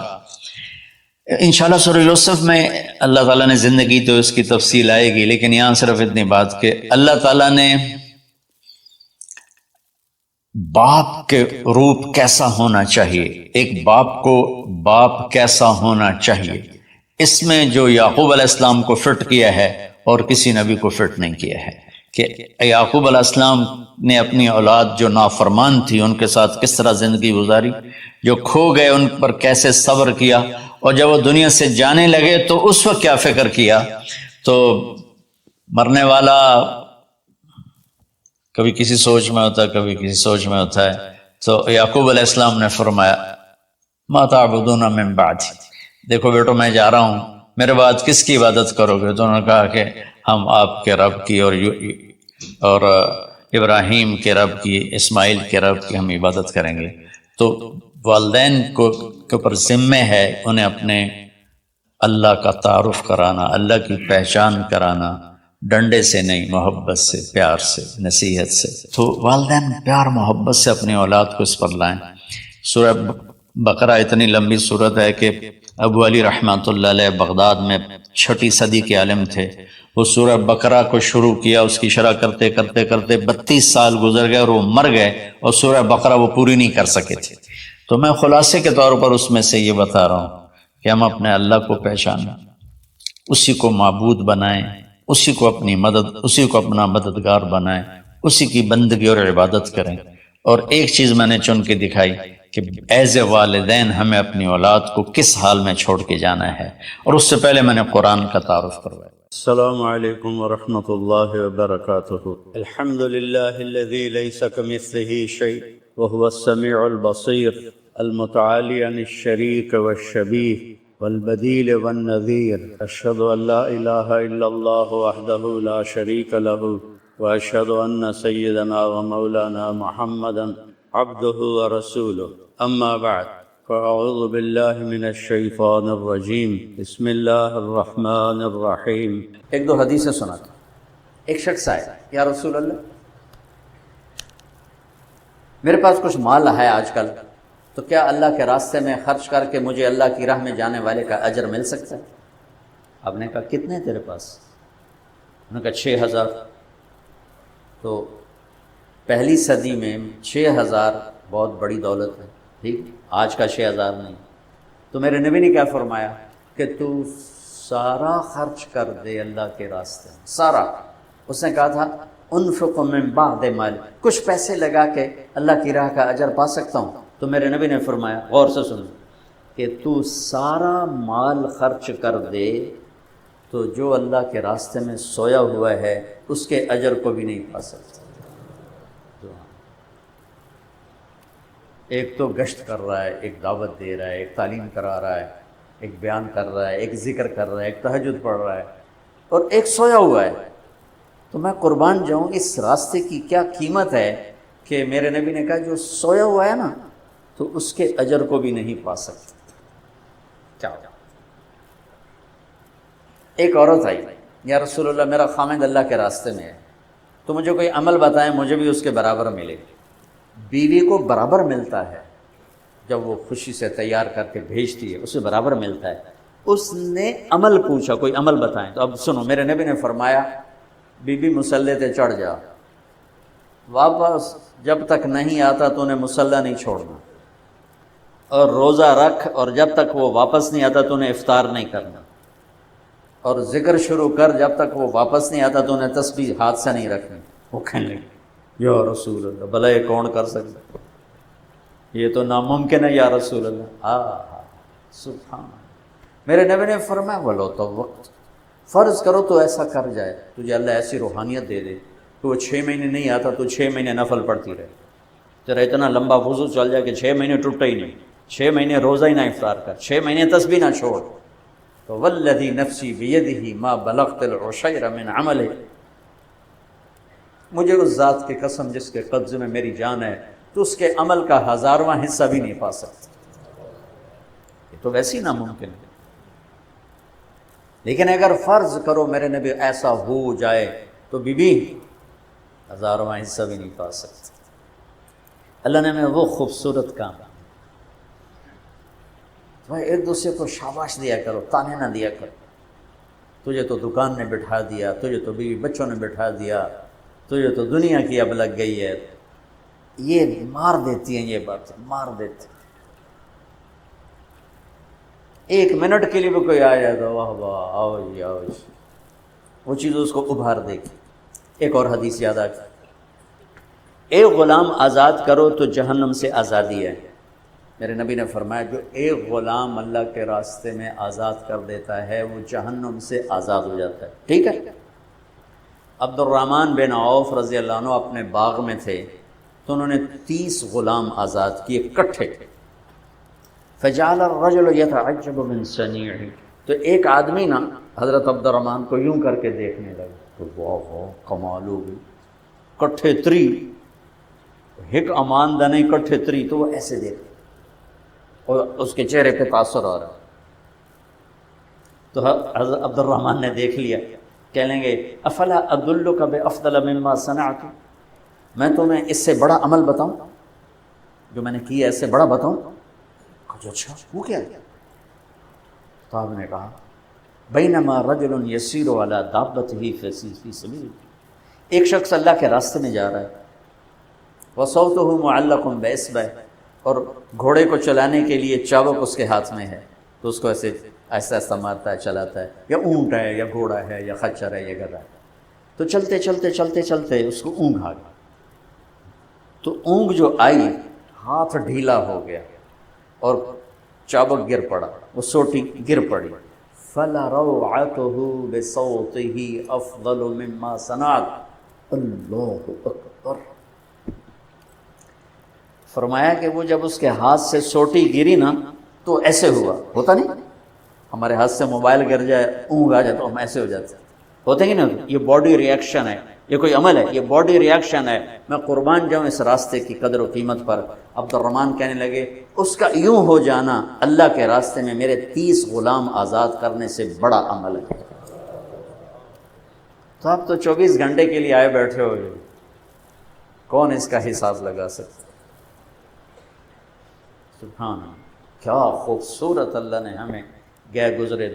انشاءاللہ سورہ یوسف میں اللہ تعالیٰ نے زندگی تو اس کی تفصیل آئے گی، لیکن یہاں صرف اتنی بات کہ اللہ تعالیٰ نے باپ کے روپ کیسا ہونا چاہیے، ایک باپ کو باپ کیسا ہونا چاہیے، اس میں جو یعقوب علیہ السلام کو فٹ کیا ہے اور کسی نبی کو فٹ نہیں کیا ہے، کہ یعقوب علیہ السلام نے اپنی اولاد جو نافرمان تھی ان کے ساتھ کس طرح زندگی گزاری، جو کھو گئے ان پر کیسے صبر کیا، اور جب وہ دنیا سے جانے لگے تو اس وقت کیا فکر کیا۔ تو مرنے والا کبھی کسی سوچ میں ہوتا ہے، کبھی کسی سوچ میں ہوتا ہے، تو یعقوب علیہ السلام نے فرمایا ما تعبدون من بعد، دیکھو بیٹو میں جا رہا ہوں، میرے بعد کس کی عبادت کرو گے؟ تو انہوں نے کہا کہ ہم آپ کے رب کی اور ابراہیم کے رب کی، اسماعیل کے رب کی ہم عبادت کریں گے۔ تو والدین کو کے اوپر ذمہ ہے انہیں اپنے اللہ کا تعارف کرانا، اللہ کی پہچان کرانا، ڈنڈے سے نہیں، محبت سے، پیار سے، نصیحت سے۔ تو والدین پیار محبت سے اپنی اولاد کو اس پر لائیں۔ سورہ بقرہ اتنی لمبی صورت ہے کہ ابو علی رحمۃ اللہ علیہ بغداد میں 6 صدی کے عالم تھے، وہ سورہ بقرہ کو شروع کیا، اس کی شرح کرتے کرتے کرتے 32 سال گزر گئے اور وہ مر گئے، اور سورہ بقرہ وہ پوری نہیں کر سکے تھے۔ تو میں خلاصے کے طور پر اس میں سے یہ بتا رہا ہوں کہ ہم اپنے اللہ کو پہچانیں، اسی کو معبود بنائیں، اسی کو اپنی مدد، اسی کو اپنا مددگار بنائیں، اسی کی بندگی اور عبادت کریں۔ اور ایک چیز میں نے چن کے دکھائی کہ ایز والدین ہمیں اپنی اولاد کو کس حال میں چھوڑ کے جانا ہے، اور اس سے پہلے میں نے قرآن کا تعارف کروایا۔ السلام علیکم ورحمۃ اللہ وبرکاتہ۔ الحمد للہ الذی لیس کمثلہ شیء وهو السمیع البصیر المتعالی عن الشریک والشبیہ والبدیل والنذیر۔ اشہد ان لا الہ الا اللہ وحدہ لا شریک لہ واشہد ان سیدنا ومولانا محمدا عبدہ ورسولہ، اما بعد فاعوذ باللہ من الشیطان الرجیم، بسم اللہ الرحمن الرحیم۔ ایک دو حدیثیں سناتا ہوں۔ ایک شخص آئے، یا رسول اللہ میرے پاس کچھ مال ہے آج کل، تو کیا اللہ کے راستے میں خرچ کر کے مجھے اللہ کی راہ میں جانے والے کا اجر مل سکتا ہے؟ آپ نے کہا کتنے تیرے پاس؟ انہوں نے کہا 6000۔ تو پہلی صدی میں 6000 بہت بڑی دولت ہے، ٹھیک، آج کا 6000 نہیں۔ تو میرے نبی نے کیا فرمایا کہ تو سارا خرچ کر دے اللہ کے راستے میں، سارا۔ اس نے کہا تھا انفق من بعد مال، کچھ پیسے لگا کے اللہ کی راہ کا اجر پا سکتا ہوں؟ تو میرے نبی نے فرمایا، غور سے سنو، کہ تو سارا مال خرچ کر دے تو جو اللہ کے راستے میں سویا ہوا ہے اس کے اجر کو بھی نہیں پا سکتا۔ ایک تو گشت کر رہا ہے، ایک دعوت دے رہا ہے، ایک تعلیم کرا رہا ہے، ایک بیان کر رہا ہے، ایک ذکر کر رہا ہے، ایک تہجد پڑھ رہا ہے، اور ایک سویا ہوا ہے۔ تو میں قربان جاؤں اس راستے کی کیا قیمت ہے کہ میرے نبی نے کہا جو سویا ہوا ہے نا تو اس کے اجر کو بھی نہیں پا سکتا۔ کیا ایک عورت آئی، یا رسول اللہ میرا خامد اللہ کے راستے میں ہے، تو مجھے کوئی عمل بتائیں مجھے بھی اس کے برابر ملے۔ بیوی کو برابر ملتا ہے جب وہ خوشی سے تیار کر کے بھیجتی ہے، اسے برابر ملتا ہے۔ اس نے عمل پوچھا، کوئی عمل بتائیں۔ تو اب سنو، میرے نبی نے فرمایا بی بی مصلی تے چڑھ جا، واپس جب تک نہیں آتا تو انہیں مصلی نہیں چھوڑنا، اور روزہ رکھ، اور جب تک وہ واپس نہیں آتا تو انہیں افطار نہیں کرنا، اور ذکر شروع کر جب تک وہ واپس نہیں آتا تو انہیں تسبیح ہاتھ سے نہیں رکھنی۔ وہ کہنے لگی یا رسول اللہ، بھلا یہ کون کر سکتا، یہ تو ناممکن ہے یا رسول اللہ۔ سبحان اللہ۔ میرے نبی نے فرمایا بولو تو وقت، فرض کرو تو ایسا کر جائے، تجھے اللہ ایسی روحانیت دے دے کہ وہ 6 مہینے نہیں آتا تو 6 مہینے نفل پڑتی رہے، تیرا اتنا لمبا وضو چل جائے کہ 6 مہینے ٹوٹا ہی نہیں، 6 مہینے روزہ ہی نہ افطار کر، 6 مہینے تسبیح نہ چھوڑ، تو والذی نفسی بیدہ ما بلغت العشیر من عملہ، مجھے اس ذات کی قسم جس کے قبضے میں میری جان ہے تو اس کے عمل کا 1000واں حصہ بھی نہیں پا سکتا۔ یہ تو ویسے ہی ناممکن ہے، لیکن اگر فرض کرو میرے نبی ایسا ہو جائے تو بی بی 1000واں حصہ بھی نہیں پا سکتا۔ اللہ نے ہمیں وہ خوبصورت کام، تمہیں ایک دوسرے کو شاباش دیا کرو، تانے نہ دیا کرو، تجھے تو دکان نے بٹھا دیا، تجھے تو بیوی بچوں نے بٹھا دیا، تجھے تو دنیا کی اب لگ گئی ہے، یہ مار دیتی ہیں، یہ بات مار دیتی۔ ایک منٹ کے لیے بھی کوئی آ جائے تو واہ واہ آؤ جی آؤ جی، وہ چیز اس کو ابھار دے گی۔ ایک اور حدیث یاد آ گئی، ایک غلام آزاد کرو تو جہنم سے آزادی ہے۔ میرے نبی نے فرمایا جو ایک غلام اللہ کے راستے میں آزاد کر دیتا ہے وہ جہنم سے آزاد ہو جاتا ہے، ٹھیک ہے۔ عبد الرحمن بن عوف رضی اللہ عنہ اپنے باغ میں تھے تو انہوں نے 30 غلام آزاد کیے اکٹھے، فجعل الرجل يتعجب من صنيعه، تو ایک آدمی نا حضرت عبد الرحمن کو یوں کر کے دیکھنے لگا، تو واہ واہ کمال ہو گئی، کٹھے 3 ہک امان دنے کٹھے 3، تو وہ ایسے دیکھ اور اس کے چہرے پہ تاثر آ رہا، تو حضرت عبد الرحمن نے دیکھ لیا، کہنے گے افلا ادلک بافضل مما صنعت، میں تمہیں اس سے بڑا عمل بتاؤں، جو میں نے کیا اس سے بڑا بتاؤں؟ کہا اچھا وہ کیا ہے؟ تو آپ نے کہا بینما رجل یسیر علی دابتہ فی سبیل اللہ، ایک شخص اللہ کے راستے میں جا رہا ہے، وصوتہ معلق باصبع، اور گھوڑے کو چلانے کے لیے چابک اس کے ہاتھ میں ہے، تو اس کو ایسے آہستہ آہستہ مارتا ہے، چلاتا ہے، یا اونٹ ہے یا گھوڑا ہے یا خچر ہے یا گدھا ہے، تو چلتے چلتے چلتے چلتے اس کو اونگ آ گئی، تو اونگ جو آئی ہاتھ ڈھیلا ہو گیا اور چابک گر پڑا، وہ سوٹی گر پڑی، فَلَرَوْعَتُهُ بِصَوْتِهِ أَفْضَلُ مِمَّا صَنَعَتْ، اللہ اکبر۔ فرمایا کہ وہ جب اس کے ہاتھ سے سوٹی گری نا تو ایسے ہوا، ہوتا نہیں ہمارے ہاتھ سے موبائل گر جائے اونگ آ جائے تو ہم ایسے ہو جاتے ہیں، ہوتے ہیں نا، یہ باڈی ریئیکشن ہے، یہ کوئی عمل ہے، یہ باڈی ریئیکشن ہے۔ میں قربان جاؤں اس راستے کی قدر و قیمت پر۔ عبد الرحمن کہنے لگے اس کا یوں ہو جانا اللہ کے راستے میں میرے 30 غلام آزاد کرنے سے بڑا عمل ہے۔ تو آپ تو 24 گھنٹے کے لیے آئے بیٹھے ہو، کون اس کا حساب لگا سکتا؟ سبحان اللہ، کیا خوبصورت اللہ نے ہمیں گئے گزرے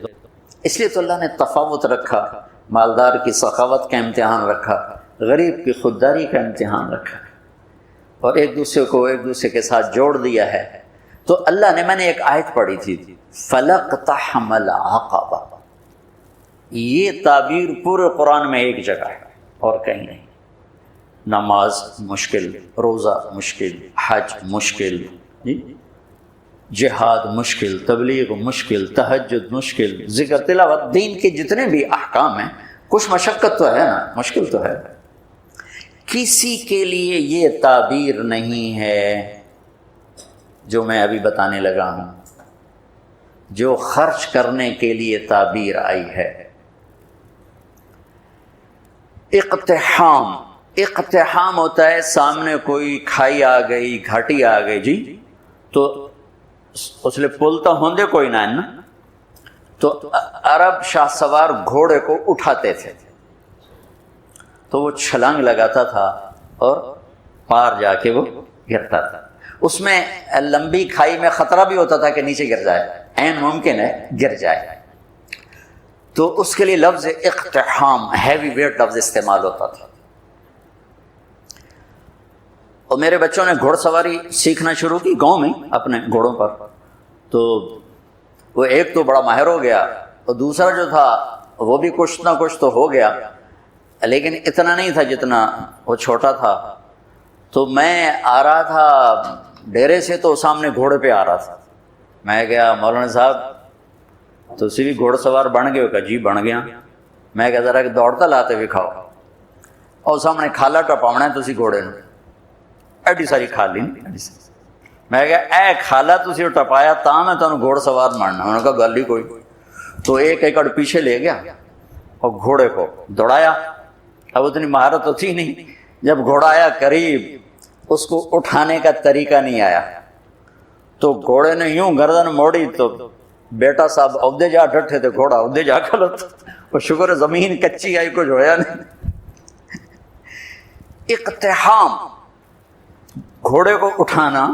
اس لیے تو اللہ نے تفاوت رکھا، مالدار کی سخاوت کا امتحان رکھا، غریب کی خودداری کا امتحان رکھا، اور ایک دوسرے کو ایک دوسرے کے ساتھ جوڑ دیا ہے۔ تو اللہ نے، میں نے ایک آیت پڑھی تھی، فَلَقْتَحَمَ الْعَقَبَةَ، یہ تعبیر پورے قرآن میں ایک جگہ ہے اور کہیں نہیں۔ نماز مشکل، روزہ مشکل، حج مشکل، جہاد مشکل، تبلیغ مشکل، تہجد مشکل، ذکر تلاوت، دین کے جتنے بھی احکام ہیں کچھ مشقت تو ہے نا، مشکل تو ہے۔ کسی کے لیے یہ تعبیر نہیں ہے جو میں ابھی بتانے لگا ہوں، جو خرچ کرنے کے لیے تعبیر آئی ہے۔ اقتحام، اقتحام ہوتا ہے سامنے کوئی کھائی آ گئی، گھاٹی آ گئی جی، تو اس لیے پل تو ہوندے کوئی نہ ہے نا، تو عرب شاہ سوار گھوڑے کو اٹھاتے تھے، تو وہ چھلانگ لگاتا تھا اور پار جا کے وہ گرتا تھا۔ اس میں لمبی کھائی میں خطرہ بھی ہوتا تھا کہ نیچے گر جائے، عین ممکن ہے گر جائے، تو اس کے لیے لفظ اقتحام، ہیوی ویٹ لفظ استعمال ہوتا تھا۔ اور میرے بچوں نے گھوڑ سواری سیکھنا شروع کی گاؤں میں اپنے گھوڑوں پر، تو وہ ایک تو بڑا ماہر ہو گیا اور دوسرا جو تھا وہ بھی کچھ نہ کچھ تو ہو گیا، لیکن اتنا نہیں تھا جتنا وہ چھوٹا تھا۔ تو میں آ رہا تھا ڈیرے سے، تو سامنے گھوڑے پہ آ رہا تھا، میں گیا مولانا صاحب تو اسی بھی گھوڑ سوار بن گئے؟ کہا جی بن گیا۔ میں کہا ذرا کہ دوڑتا لاتے بھی کھاؤ، اور سامنے کھالا ٹپاونا ہے تسی گھوڑے نے، ایڈی ساری کھا لی۔ میں کہا اے کھالا تسی ٹپایا تاں میں تمہیں گھوڑ سوار مارنا۔ انہوں نے کہا گل ہی کوئی۔ تو ایک ایکڑ پیچھے لے گیا اور گھوڑے کو دوڑایا۔ اب اتنی مہارت تو تھی نہیں، جب گھوڑا آیا قریب، اس کو اٹھانے کا طریقہ نہیں آیا، تو گھوڑے نے یوں گردن موڑی تو بیٹا صاحب عہدے جا ڈٹھے تھے، گھوڑا عہدے جا کھلوتا، اور شکر ہے زمین کچی آئی، کچھ ہویا نہیں۔ اقتحام، گھوڑے کو اٹھانا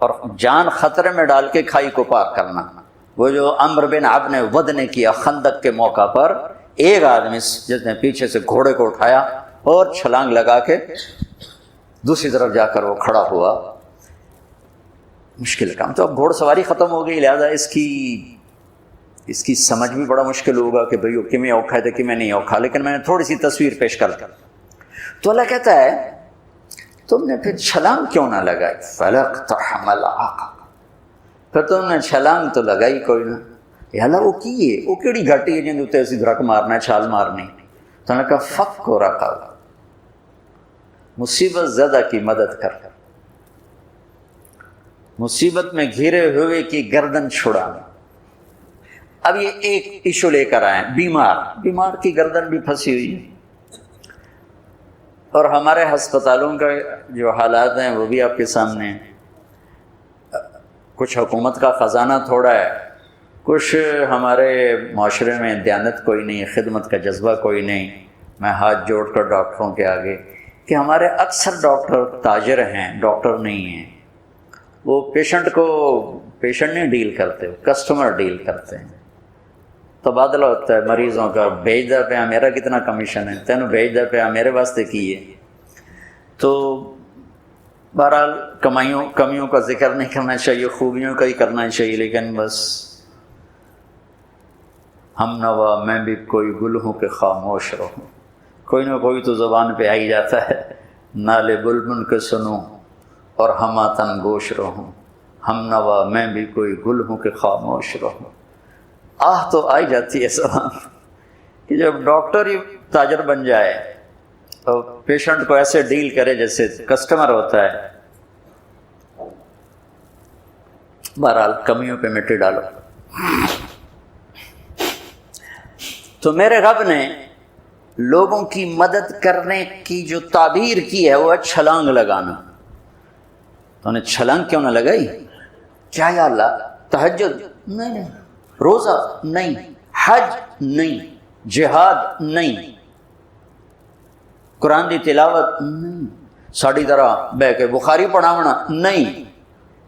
اور جان خطرے میں ڈال کے کھائی کو پار کرنا۔ وہ جو عمرو بن عبد نے ود نے کیا خندق کے موقع پر، ایک آدمی جس نے پیچھے سے گھوڑے کو اٹھایا اور چھلانگ لگا کے دوسری طرف جا کر وہ کھڑا ہوا۔ مشکل کام۔ تو اب گھوڑ سواری ختم ہو گئی، لہذا اس کی سمجھ بھی بڑا مشکل ہوگا کہ بھئی وہ کمیں اوکھا ہے تو کمیں نہیں اوکھا، لیکن میں نے تھوڑی سی تصویر پیش کر دی۔ تو اللہ کہتا ہے تم نے پھر چھلانگ کیوں نہ لگائی؟ فَلَقْتَحَمَ الْعَقَبَةَ، پھر تم نے چھلانگ تو لگائی کوئی نہ۔ یا اللہ وہ کی ہے، وہ کیڑی گھاٹی ہے جن اتنے اسی دھرک مارنا ہے، چھال مارنی؟ تو انہوں نے کہا فَكُّ رَقَبَةٍ، مصیبت زدہ کی مدد کر، مصیبت میں گھرے ہوئے کی گردن چھڑانا۔ اب یہ ایک ایشو لے کر آئے، بیمار کی گردن بھی پھنسی ہوئی ہے، اور ہمارے ہسپتالوں کا جو حالات ہیں وہ بھی آپ کے سامنے ہیں۔ کچھ حکومت کا خزانہ تھوڑا ہے، کچھ ہمارے معاشرے میں دیانت کوئی نہیں، خدمت کا جذبہ کوئی نہیں۔ میں ہاتھ جوڑ کر ڈاکٹروں کے آگے کہ ہمارے اکثر ڈاکٹر تاجر ہیں، ڈاکٹر نہیں ہیں۔ وہ پیشنٹ نہیں ڈیل کرتے، کسٹمر ڈیل کرتے ہیں۔ تبادلہ ہوتا ہے مریضوں کا، بھیج دے پہ میرا کتنا کمیشن ہے، تینوں بھیج دے پہ میرے واسطے کی ہے۔ تو بہرحال کمیوں کا ذکر نہیں کرنا چاہیے، خوبیوں کا ہی کرنا چاہیے، لیکن بس ہم نوا میں بھی کوئی گل ہوں کہ خاموش رہوں، کوئی نہ کوئی تو زبان پہ آ ہی جاتا ہے۔ نالے بلبل کے سنوں اور ہماتن گوش رہوں، ہم نوا میں بھی کوئی گل ہوں کہ خاموش رہوں۔ آہ تو آئی جاتی ہے زبان کہ جب ڈاکٹر ہی تاجر بن جائے اور پیشنٹ کو ایسے ڈیل کرے جیسے کسٹمر ہوتا ہے۔ بہرحال کمیوں پہ مٹی ڈالو۔ تو میرے رب نے لوگوں کی مدد کرنے کی جو تعبیر کی ہے وہ ہے چھلانگ لگانا۔ تو انہیں چھلانگ کیوں نہ لگائی؟ کیا یا اللہ؟ تہجد نہیں، روزہ نہیں، حج نہیں، جہاد نہیں، قرآن دی تلاوت نہیں، ساڑی طرح بہ کے بخاری پڑھاونا نہیں۔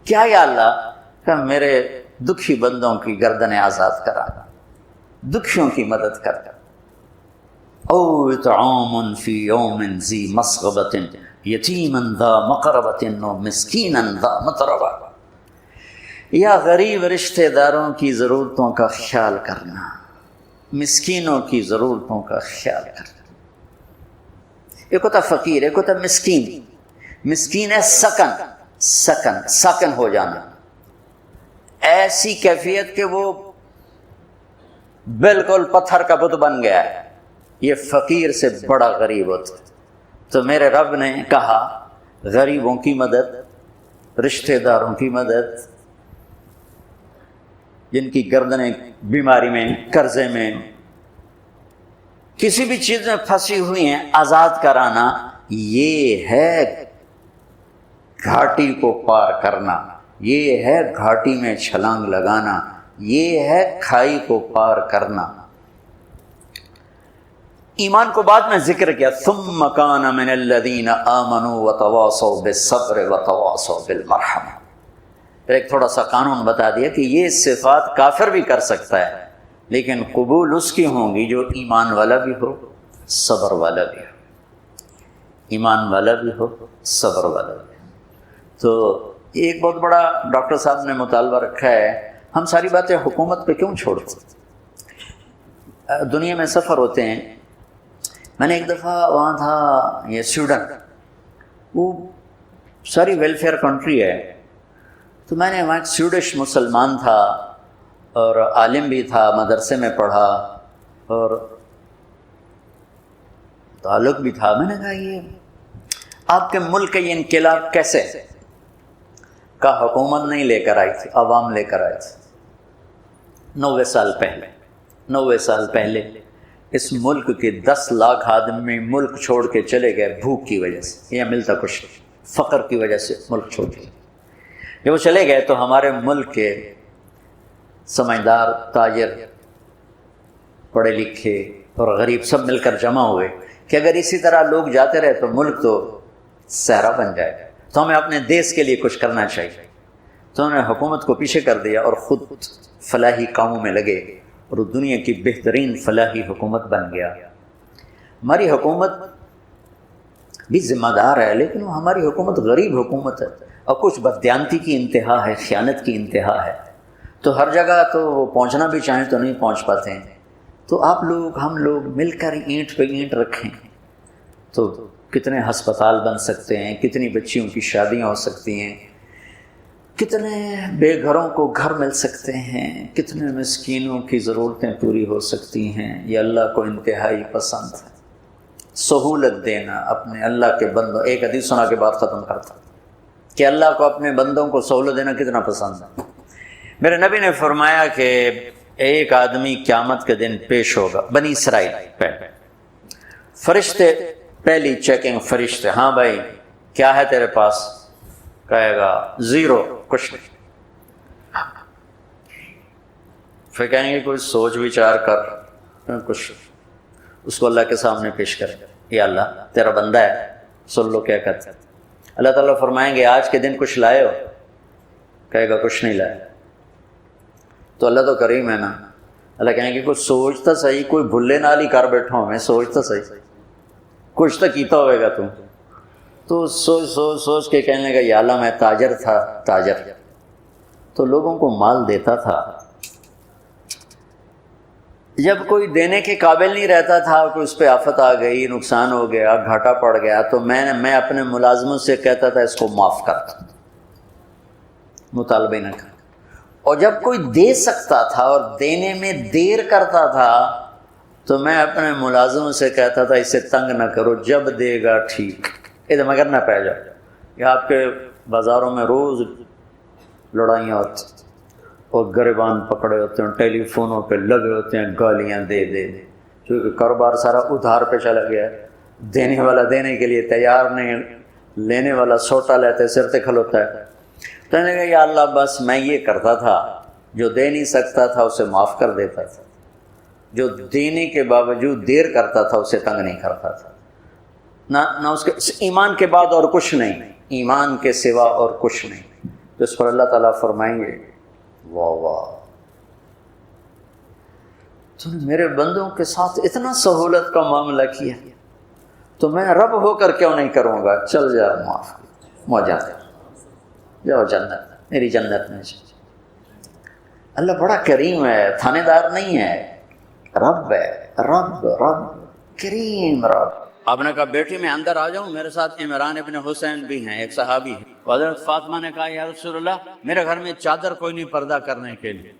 کیا یا اللہ کہ میرے دکھی بندوں کی گردنیں آزاد کرانا۔ دکھیوں کی مدد کرنا. او اطعام فی یوم ذی مسغبۃ یتیما ذا مقربۃ و مسکینا ذا متربہ، یا غریب رشتہ داروں کی ضرورتوں کا خیال کرنا، مسکینوں کی ضرورتوں کا خیال کرنا. ایک ہوتا فقیر، ایک ہوتا مسکین. مسکین ہے سکن ہو جانا، ایسی کیفیت کہ وہ بالکل پتھر کا بت بن گیا ہے. یہ فقیر سے بڑا غریب ہوتا ہے. تو میرے رب نے کہا غریبوں کی مدد، رشتہ داروں کی مدد، جن کی گردنیں بیماری میں، قرضے میں، کسی بھی چیز میں پھنسی ہوئی ہیں، آزاد کرانا. یہ ہے گھاٹی کو پار کرنا، یہ ہے گھاٹی میں چھلانگ لگانا، یہ ہے کھائی کو پار کرنا. ایمان کو بعد میں ذکر کیا، ثم کان من الذین آمنوا وتواصوا بالصبر وتواصوا بالمرحمہ. پھر ایک تھوڑا سا قانون بتا دیا کہ یہ صفات کافر بھی کر سکتا ہے، لیکن قبول اس کی ہوں گی جو ایمان والا بھی ہو، صبر والا بھی ہو. ایمان والا بھی ہو، صبر والا بھی ہو. تو ایک بہت بڑا ڈاکٹر صاحب نے مطالبہ رکھا ہے، ہم ساری باتیں حکومت پہ کیوں چھوڑتے؟ دنیا میں سفر ہوتے ہیں. میں نے ایک دفعہ وہاں تھا، یہ سویڈن، وہ ساری ویلفیئر کنٹری ہے. تو میں نے وہاں ایک سویڈش مسلمان تھا اور عالم بھی تھا، مدرسے میں پڑھا اور تعلق بھی تھا. میں نے کہا یہ آپ کے ملک کا یہ انقلاب کیسے؟ کا حکومت نہیں لے کر آئی تھی، عوام لے کر آئی تھی. 90 سال پہلے اس ملک کے 10 لاکھ آدمی ملک چھوڑ کے چلے گئے بھوک کی وجہ سے، یا ملتا کچھ نہیں، فقر کی وجہ سے ملک چھوڑ کے. جب وہ چلے گئے تو ہمارے ملک کے سمجھدار، تاجر، پڑھے لکھے اور غریب سب مل کر جمع ہوئے کہ اگر اسی طرح لوگ جاتے رہے تو ملک تو صحرا بن جائے گا، تو ہمیں اپنے دیس کے لیے کچھ کرنا چاہیے. تو انہوں نے حکومت کو پیچھے کر دیا اور خود فلاحی کاموں میں لگے اور دنیا کی بہترین فلاحی حکومت بن گیا. ہماری حکومت بھی ذمہ دار ہے، لیکن وہ ہماری حکومت غریب حکومت ہے اور کچھ بددیانتی کی انتہا ہے، خیانت کی انتہا ہے. تو ہر جگہ تو وہ پہنچنا بھی چاہیں تو نہیں پہنچ پاتے ہیں. تو آپ لوگ، ہم لوگ مل کر اینٹ پہ اینٹ رکھیں تو کتنے ہسپتال بن سکتے ہیں، کتنی بچیوں کی شادیاں ہو سکتی ہیں، کتنے بے گھروں کو گھر مل سکتے ہیں، کتنے مسکینوں کی ضرورتیں پوری ہو سکتی ہیں. یہ اللہ کو انتہائی پسند ہے. سہولت دینا اپنے اللہ کے بندوں. ایک حدیث سنا کے بعد ختم کرتا کہ اللہ کو اپنے بندوں کو سہولت دینا کتنا پسند ہے. میرے نبی نے فرمایا کہ ایک آدمی قیامت کے دن پیش ہوگا، بنی اسرائیل پہ فرشتے، پہلی چیکنگ فرشتے، ہاں بھائی کیا ہے تیرے پاس؟ کہے گا 0، کچھ نہیں. پھر کہیں گے کوئی سوچ وچار کر کچھ، اس کو اللہ کے سامنے پیش کرے. یا اللہ تیرا بندہ ہے، سن لو کیا کہتا ہے. اللہ تعالیٰ فرمائیں گے آج کے دن کچھ لائے ہو؟ کہے گا کچھ نہیں لائے. تو اللہ تو کریم ہے نا. اللہ کہیں گے کچھ سوچتا صحیح، کوئی بھلے نال ہی کر بیٹھا ہوں میں، سوچتا صحیح، کچھ تو کیتا ہوئے گا تم. تو سوچ کے کہنے لگا یا اللہ میں تاجر تھا، تاجر تو لوگوں کو مال دیتا تھا. جب کوئی دینے کے قابل نہیں رہتا تھا، کوئی اس پہ آفت آ گئی، نقصان ہو گیا، گھاٹا پڑ گیا، تو میں اپنے ملازموں سے کہتا تھا اس کو معاف کرتا، مطالبہ نہ کر. اور جب کوئی دے سکتا تھا اور دینے میں دیر کرتا تھا تو میں اپنے ملازموں سے کہتا تھا اسے تنگ نہ کرو، جب دے گا ٹھیک، ادھر مگر نہ پہ جاؤ. یہ آپ کے بازاروں میں روز لڑائیاں ہوتی اور گریبان پکڑے ہوتے ہیں، ٹیلی فونوں پہ لگے ہوتے ہیں گالیاں دے دے، کیونکہ کاروبار سارا ادھار پہ چلا گیا ہے. دینے والا دینے کے لیے تیار نہیں، لینے والا سوٹا لیتا ہے، سر تے کھلوتا ہے. تو نے کہا یا اللہ بس میں یہ کرتا تھا، جو دے نہیں سکتا تھا اسے معاف کر دیتا تھا، جو دینے کے باوجود دیر کرتا تھا اسے تنگ نہیں کرتا تھا. نہ اس کے ایمان کے بعد اور کچھ نہیں، ایمان کے سوا اور کچھ نہیں. تو اس پر اللہ تعالیٰ فرمائیں گے واہ واہ. تو نے میرے بندوں کے ساتھ اتنا سہولت کا معاملہ کیا، تو میں رب ہو کر کیوں نہیں کروں گا؟ چل جا، معاف کر، موجہ جاؤ جنت، میری جنت میں جاؤ۔ اللہ بڑا کریم ہے، تھانے دار نہیں ہے، رب ہے، رب کریم رب۔ آپ نے کہا بیٹی میں اندر آ جاؤں، میرے ساتھ عمران ابن حسین بھی ہیں، ایک صحابی ہے۔ حضرت فاطمہ نے کہا یا رسول اللہ میرے گھر میں چادر کوئی نہیں پردہ کرنے کے لیے۔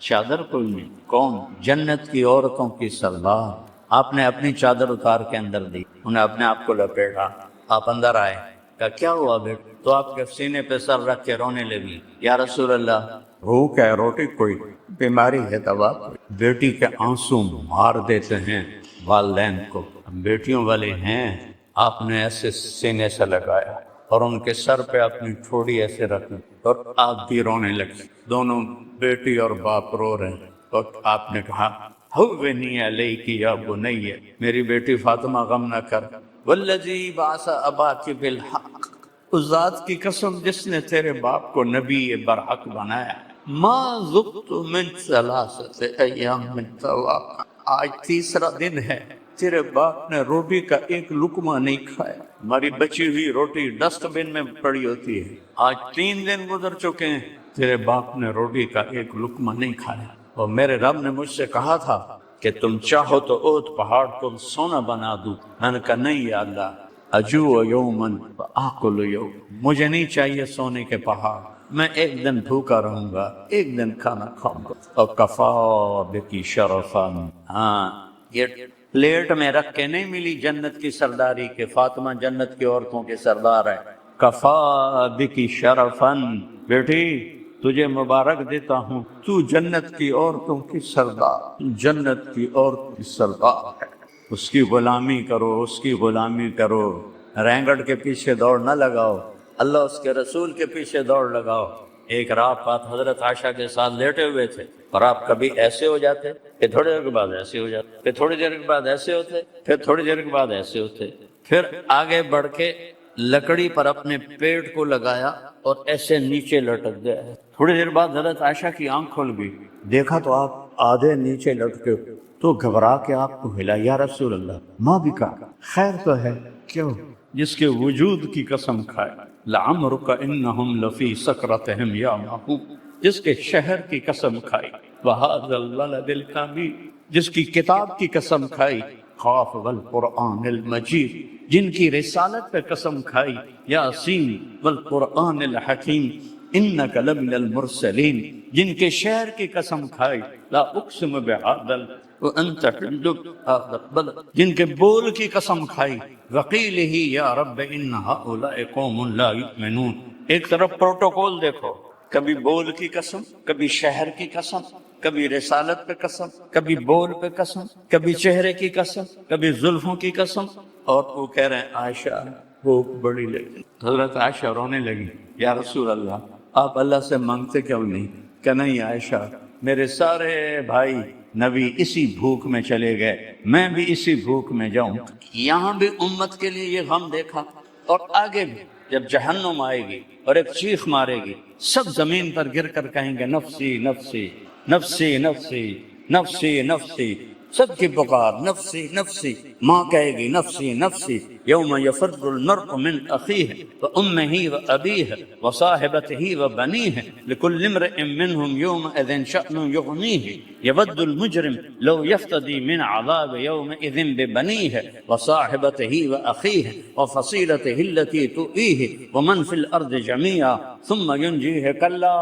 چادر کوئی نہیں؟ کون؟ جنت کی عورتوں کی سردار۔ آپ نے اپنی چادر اتار کے اندر دی، انہیں اپنے آپ کو لپیٹا، آپ اندر آئے، کہا کیا ہوا بیٹا؟ تو آپ کے سینے پہ سر رکھ کے رونے لگی، یا رسول اللہ بھوک ہے، روٹی کوئی، بیماری ہے دوا کوئی۔ بیٹی کے آنسو مار دیتے ہیں والدین کو، بیٹیوں والے ہیں۔ آپ نے ایسے سینے سے لگایا اور ان کے سر پہ اپنی ٹھوڑی ایسے رکھی اور آپ بھی رونے لگی، دونوں بیٹی اور باپ رو رہے ہیں۔ اور آپ نے کہا ہوّنی علیک یا بنی، میری بیٹی فاطمہ غم نہ کر، والذی بعث اباک بالحق، اس ذات کی قسم جس نے تیرے باپ کو نبی برحق بنایا، ما ذقت من ثلاثۃ ایام من طعام، آج تیسرا دن ہے تیرے باپ نے روٹی کا ایک لقمہ نہیں کھایا۔ ہماری بچی ہوئی روٹی ڈسٹ بن میں پڑی ہوتی ہے، آج 3 دن گزر چکے ہیں تیرے باپ نے روٹی کا ایک لقمہ نہیں کھایا۔ اور میرے رب نے مجھ سے کہا تھا کہ تم چاہو تو احد پہاڑ کو سونا بنا دوں، میں نے کہا نہیں یا اللہ، اجوع یومن آکل یوم، مجھے نہیں چاہیے سونے کے پہاڑ، میں ایک دن بھوکا رہوں گا، ایک دن کھانا کھاؤں گا۔ اور کفا بکی شرفا، ہاں یہ پلیٹ میں رکھ کے نہیں ملی جنت کی سرداری کے فاطمہ جنت کی عورتوں کے سردار ہے۔ کفا بکی شرفا، بیٹی تجھے مبارک دیتا ہوں، تو جنت کی عورتوں کی سردار، جنت کی عورت کی سردار ہے۔ اس کی غلامی کرو، اس کی غلامی کرو، رینگڑ کے پیچھے دوڑ نہ لگاؤ، اللہ اس کے رسول کے پیچھے دوڑ لگاؤ۔ ایک رات آپ حضرت عائشہ کے ساتھ لیٹے ہوئے تھے اور آپ کبھی ایسے ہو جاتے، پھر تھوڑی دیر کے بعد ایسے ہو جاتے، پھر تھوڑی دیر کے بعد ایسے ہوتے، پھر تھوڑی دیر کے بعد ایسے ہوتے، پھر آگے بڑھ کے لکڑی پر اپنے پیٹ کو لگایا اور ایسے نیچے لٹک گئے۔ تھوڑی دیر بعد حضرت عائشہ کی آنکھ کھل گئی، دیکھا تو آپ آدھے نیچے لٹکے، تو گھبرا کے آپ کو ہلا، یا رسول اللہ ماں بھی کہا خیر تو ہے؟ کیوں؟ جس کے وجود کی قسم کھائے، لعمرک انہم لفی سکرتہم یعمہون، جس کے شہر کی قسم کھائی، وہذا الولد الکامل، جس کی کتاب کی قسم کھائی، قاف والقرآن المجید، جن کی رسالت پہ قسم کھائی، یاسین والقرآن الحکیم، انک لمن المرسلین، جن کے شہر کی قسم کھائی، لا اقسم بہذا وانت حل بہذا البلد، جن کے بول کی قسم کھائی، وقیلہ یا رب ان ہؤلاء قوم لا یؤمنون۔ ایک طرف پروٹوکول دیکھو، کبھی بول کی قسم، کبھی شہر کی قسم، کبھی رسالت پہ قسم، کبھی بول پہ قسم، کبھی چہرے کی قسم، کبھی زلفوں کی قسم، اور وہ کہہ رہے ہیں عائشہ بھوک بڑی لگی۔ حضرت عائشہ رونے لگی، یا رسول اللہ آپ اللہ سے مانگتے کیوں نہیں؟ کہ نہیں عائشہ، میرے سارے بھائی نبی اسی بھوک میں چلے گئے، میں بھی اسی بھوک میں جاؤں۔ یہاں بھی امت کے لیے یہ غم دیکھا، اور آگے بھی جب جہنم آئے گی اور ایک چیخ مارے گی، سب زمین پر گر کر کہیں گے نفسی نفسی نفسی نفسی نفسی نفسی، سب کی پکار نفسی نفسی، ماں کہے گی نفسی نفسی، یوم یفر المرء من اخیہ وامہ وابیہ وصاحبتہ وبنیہ لکل امرئ منہم یومئذ شأن یغنیہ یود المجرم لو یفتدی من عذاب یومئذ ببنیہ وصاحبتہ واخیہ وفصیلتہ التی تؤویہ ومن فی الارض جميعا ثم ینجیہ کلا،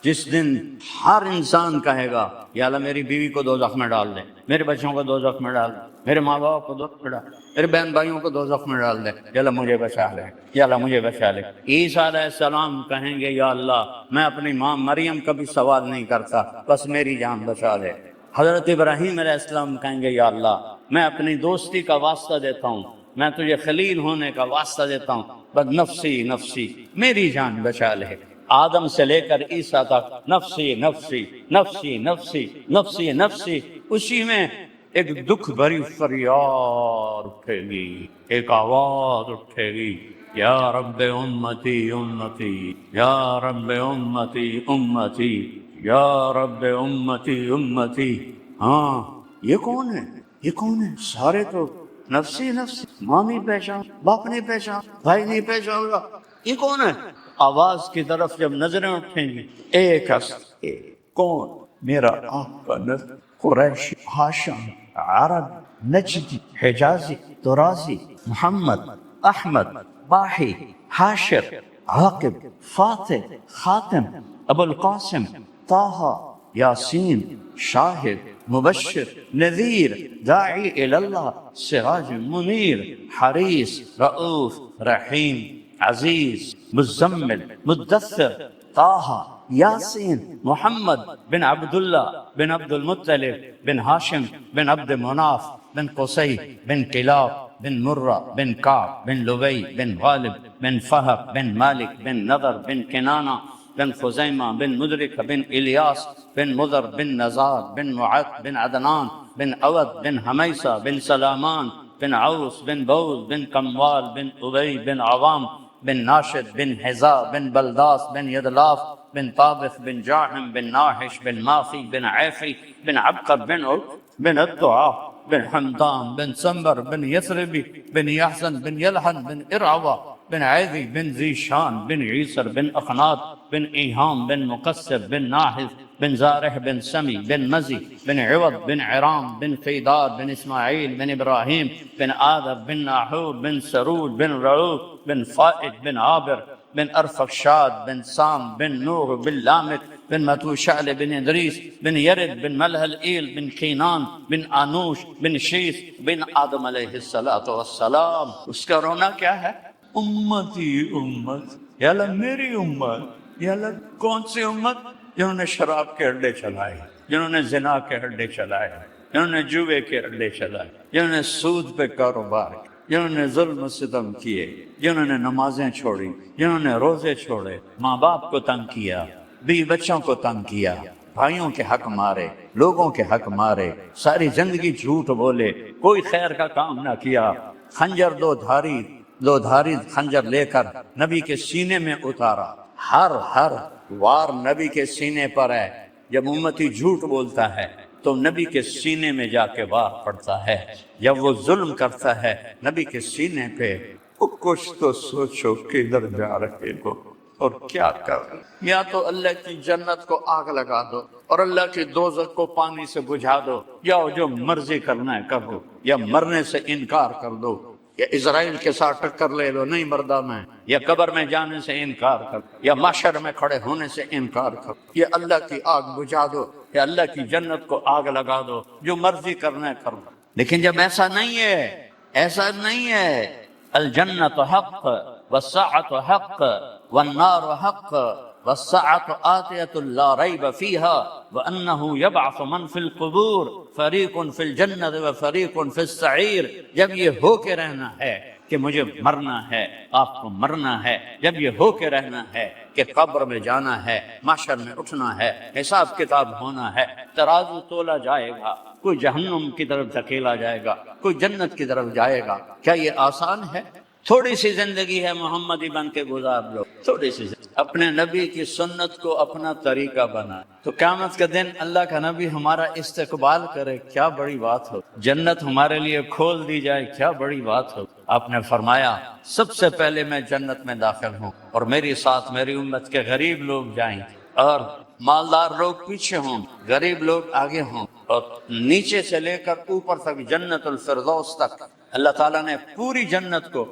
جس دن ہر انسان کہے گا یا اللہ میری بیوی کو دوزخ میں ڈال دے، میرے بچوں کو دوزخ میں ڈال دے، میرے ماں باپ کو دوزخ میں ڈال دے، میرے بہن بھائیوں کو دوزخ میں ڈال دے، یا اللہ مجھے بچا لے، یا اللہ مجھے بچا لے۔ عیسیٰ علیہ السلام کہیں گے یا اللہ میں اپنی ماں مریم کا بھی سوال نہیں کرتا، بس میری جان بچا لے۔ حضرت ابراہیم علیہ السلام کہیں گے یا اللہ میں اپنی دوستی کا واسطہ دیتا ہوں، میں تجھے خلیل ہونے کا واسطہ دیتا ہوں، بس نفسی نفسی، میری جان بچا لے۔ آدم سے لے کر عیسیٰ تک نفسی نفسی نفسی نفسی نفسی نفسی، اسی میں ایک دکھ بھری فریاد اٹھے گی، ایک آواز اٹھے گی، یا رب امتی امتی، یا رب امتی امتی، یا رب امتی امتی، ہاں یہ کون ہے، یہ کون ہے؟ سارے تو نفسی نفسی، ماں نہیں پہچان، باپ نہیں پہچان، بھائی نہیں پہچان گا، یہ کون ہے؟ آواز کی طرف جب نظریں اٹھیں گی، ایک کون؟ میرا آپ کا نظر، قریشی، ہاشم، عرب، نجدی، حجازی، درازی، محمد، احمد، باحی، حاشر، عاقب، فاتح، خاتم، ابو القاسم، طه، یاسین، شاہد، مبشر، نذیر، داعی اللہ، سراج منیر، حریص، رؤوف، رحیم، عزیز، مزمل، مدثر، طه، یاسین، محمد بن عبداللہ بن عبد المطلب بن ہاشم بن عبد مناف بن قصی بن کلاب بن مرہ بن کعب بن لبی بن غالب بن فہب بن مالک بن نضر بن کنانہ بن خزیمہ بن مدرک بن الیاس بن مضر بن نزار بن معد بن عدنان بن اود بن حمیسہ بن سلامان بن عوس بن بوز بن کموال بن ابی بن عوام بن ناشد بن حزا بن بلداس بن یدلاف بن طابث بن جاحم بن ناحش بن ماخی بن عیفی بن عبقر بن الدعاء بن حمدان بن سنبر بن یثربی بن یحزن بن یلحن بن ارعوہ بن عیدی بن ذیشان بن عیسر بن اخنات بن ایہام بن مقصر بن ناحذ بن زارح بن سمی بن مزی بن عوض بن عرام بن قیدار بن اسماعیل بن ابراہیم بن آدب بن ناحور بن سرود بن رعوب بن فائد بن عابر بن ارفخشاد بن سام بن نوح بن لامک بن متوشعل بن ادریس بن یرد بن ملہل ایل بن قینان بن آنوش بن شیث بن آدم علیہ السلام۔ اس کا رونا کیا ہے؟ امتی امت، یا اللہ میری امت، یا اللہ کون سی امت؟ جنہوں نے شراب کے اڈے چلائے، جنہوں نے زنا کے اڈے چلائے، جنہوں نے جوے کے اڈے چلائے، جنہوں نے سود پہ کاروبار کیا، جنہوں نے ظلم و ستم کیے، جنہوں نے نمازیں چھوڑی، جنہوں نے روزے چھوڑے، ماں باپ کو تنگ کیا، بیوی بچوں کو تنگ کیا، بھائیوں کے حق مارے، لوگوں کے حق مارے، ساری زندگی جھوٹ بولے، کوئی خیر کا کام نہ کیا، خنجر دو دھاری خنجر لے کر نبی کے سینے میں اتارا، ہر وار نبی کے سینے پر ہے۔ جب امتی جھوٹ بولتا ہے تو نبی کے سینے میں جا کے وار پڑتا ہے، جب وہ ظلم کرتا ہے نبی کے سینے پہ، کچھ تو سوچو کدھر جا رہے ہو اور کیا کر رہے ہو؟ یا تو اللہ کی جنت کو آگ لگا دو اور اللہ کی دوزخ کو پانی سے بجھا دو، یا جو مرضی کرنا ہے کرو، یا مرنے سے انکار کر دو، یا اسرائیل کے ساتھ ٹکر لے لو، نہیں مردہ میں، یا قبر میں جانے سے انکار کر، یا محشر میں کھڑے ہونے سے انکار کر، یا اللہ کی آگ بجھا دو، یا اللہ کی جنت کو آگ لگا دو، جو مرضی کرنا ہے کرو۔ لیکن جب ایسا نہیں ہے، الجنت حق والساعة حق والنار حق والساعة آتية لا ريب فيها وأنه يبعث من في القبور فريق في الجنة وفريق في السعير۔ جب یہ ہو کے رہنا ہے کہ مجھے مرنا ہے، آپ کو مرنا ہے، جب یہ ہو کے رہنا ہے کہ قبر میں جانا ہے، محشر میں اٹھنا ہے، حساب کتاب ہونا ہے، ترازو تولا جائے گا، کوئی جہنم کی طرف دھکیلا جائے گا، کوئی جنت کی طرف جائے گا، کیا یہ آسان ہے؟ تھوڑی سی زندگی ہے، محمدی بن کے گزار لو، تھوڑی سی زندگی۔ اپنے نبی کی سنت کو اپنا طریقہ بنائے تو قیامت کا دن اللہ کا نبی ہمارا استقبال کرے، کیا بڑی بات ہو، جنت ہمارے لیے کھول دی جائے، کیا بڑی بات ہو۔ آپ نے فرمایا سب سے پہلے میں جنت میں داخل ہوں اور میری ساتھ میری امت کے غریب لوگ جائیں اور مالدار لوگ پیچھے ہوں، غریب لوگ آگے ہوں، اور نیچے سے لے کر اوپر تک جنت الفردوس تک اللہ تعالیٰ نے پوری جنت کو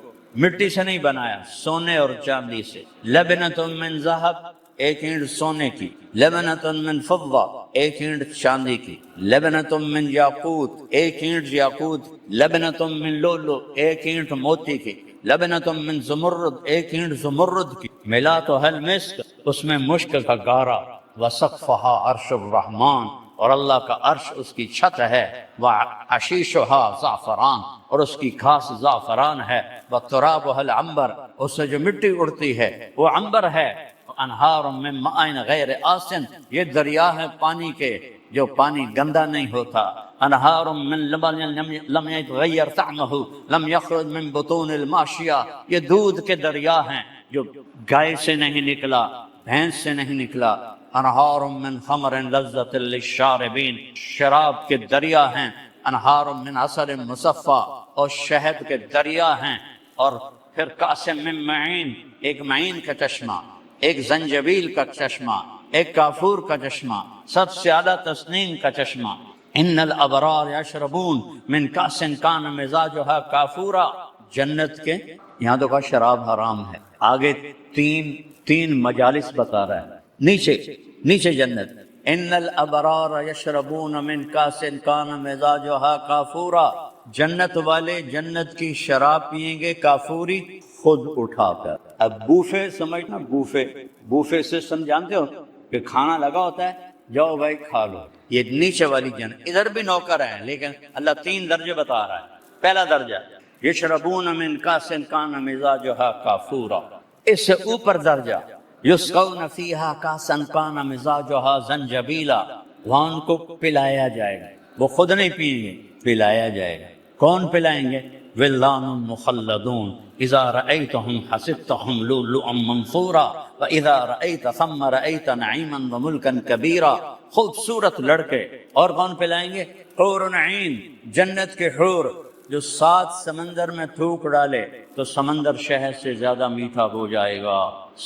مٹی سے نہیں بنایا، سونے اور چاندی سے۔ لبنۃ من ذہب، ایک اینٹ سونے کی، لبنۃ من فضہ، ایک اینٹ چاندی کی، لبنۃ من یاقوت، ایک اینٹ یاقوت، لبنۃ من لؤلؤ، ایک اینٹ موتی کی، لبنۃ من زمرد، ایک اینٹ زمرد کی، ملاۃ المسک، اس میں مشک کا گارا، وسقفہا عرش الرحمن، اور اللہ کا عرش اس کی چھت ہے، وعشیشھا زعفران، اور اس کی گھاس زعفران ہے، وترابھا العنبر، اس سے جو مٹی اڑتی ہے وہ عنبر ہے، انہار من ماء غیر آسن، یہ دریا ہے پانی کے جو پانی گندا نہیں ہوتا، انہار من لبن لم يتغیر طعمہ لم یخرج من بطون الماشیہ، یہ دودھ کے دریا ہیں جو گائے سے نہیں نکلا، بھینس سے نہیں نکلا، انہار من خمر لذت للشاربین، شراب کے دریا ہیں، انہار من عسل مصفا، اور شہد کے دریا ہیں، اور پھر کاسم من معین، ایک معین کا چشمہ، ایک زنجبیل کا چشمہ، ایک کافور کا چشمہ، سب سے اعلیٰ تسنیم کا چشمہ۔ ان الابرار یشربون من کاس کان مزاجها کافورا، جنت کے یہاں تو کہا شراب حرام ہے، آگے تین مجالس بتا رہا ہے، نیچے جنت، ان الابرار یشربون من کاس کان مزاجها کافورا، جنت والے جنت کی شراب پیئیں گے کافوری، خود اٹھا کر۔ اب بوفے سمجھنا، بوفے سے جانتے ہو کہ کھانا لگا ہوتا ہے، جاؤ بھائی کھا لو، یہ نیچے والی جنت۔ ادھر بھی نوکر ہیں لیکن اللہ 3 درجے بتا رہا ہے۔ پہلا درجہ یشربون من کاس کان مزاجها کافورا، اس سے اوپر درجہ یسقون فیہا کاسا کان مزاجها زنجبیلا، وہاں ان کو پلایا جائے گا، وہ خود نہیں پئیں گے، پلایا جائے گا۔ کون پلائیں گے؟ ولدان مخلدون اذا رأیتهم حسبتهم لؤلؤا منثورا واذا رأیت ثم رأیت نعیما وملکا کبیرا، خوبصورت لڑکے۔ اور کون پلائیں گے؟ حور عین، جنت کے حور جو 7 سمندر میں تھوک ڈالے تو سمندر شہد سے زیادہ میٹھا ہو جائے گا۔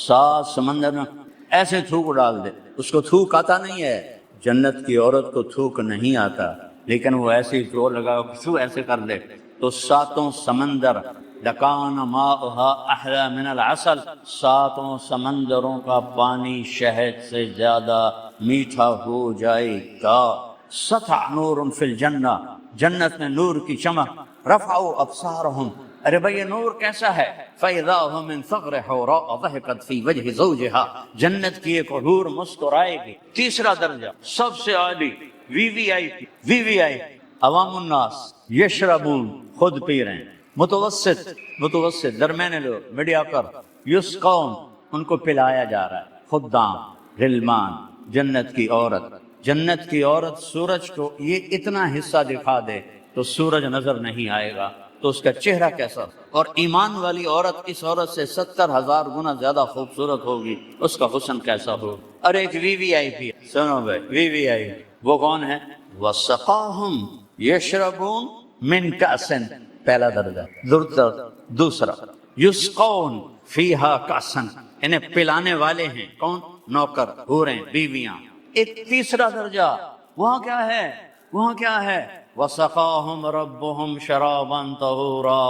7 سمندر میں ایسے تھوک ڈال دے، اس کو تھوک آتا نہیں ہے، جنت کی عورت کو تھوک نہیں آتا، لیکن وہ ایسے ہی زور لگا کسو ایسے کر دے تو 7 سمندر لکان ماؤها احلی من العسل، 7 سمندروں کا پانی شہد سے زیادہ میٹھا ہو جائے گا۔ سطع نور فی الجنہ، جنت میں نور کی چمک، رفعوا ابصارهم، ارے بھائی یہ نور کیسا ہے؟ فَإِذَا هُمْ مِنْ ثَغْرِ حَوْرَاءَ ضَحِكَتْ فِي وَجْهِ زَوْجِهَا، جنت کی ایک حور مسکرائے گی۔ تیسرا درجہ سب سے عالی، وی وی آئی، عوام الناس، یشربون، خود پی رہے ہیں، متوسط درمیانے لوگ، میڈیاکر، یسقون، ان کو پلایا جا رہا ہے، خدام، غلمان، جنت کی عورت سورج کو یہ اتنا حصہ دکھا دے تو سورج نظر نہیں آئے گا، تو اس کا چہرہ کیسا، اور ایمان والی عورت اس عورت سے 70,000 گنا زیادہ خوبصورت ہوگی، اس کا حسن کیسا ہو۔ اور ایک وی وی آئی پی، سنو بھائی، وی وی آئی وہ کون ہے؟ وَسَقَاهُمْ يَشْرَبُونَ مِنْ كَأْسٍ، پہلا درجہ۔ دوسرا یسقون فیہا کاسن، انہیں پلانے والے ہیں کون؟ نوکر، حوریں، بیویاں۔ ایک تیسرا درجہ، وہاں کیا ہے؟ وَسَقَاهُمْ رَبُّهُمْ شَرَابًا طَهُورًا،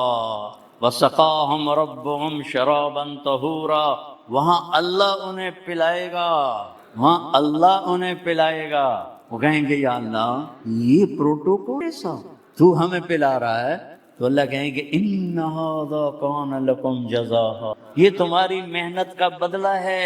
وَسَقَاهُمْ رَبُّهُمْ شَرَابًا طَهُورًا، وہاں اللہ انہیں پلائے گا، وہ کہیں گے یا اللہ یہ پروٹوکول ایسا تو ہمیں پلا رہا ہے، تو اللہ کہیں گے اِنَّ هَذَا كَانَ لَكُمْ جَزَاءً، یہ تمہاری محنت کا بدلہ ہے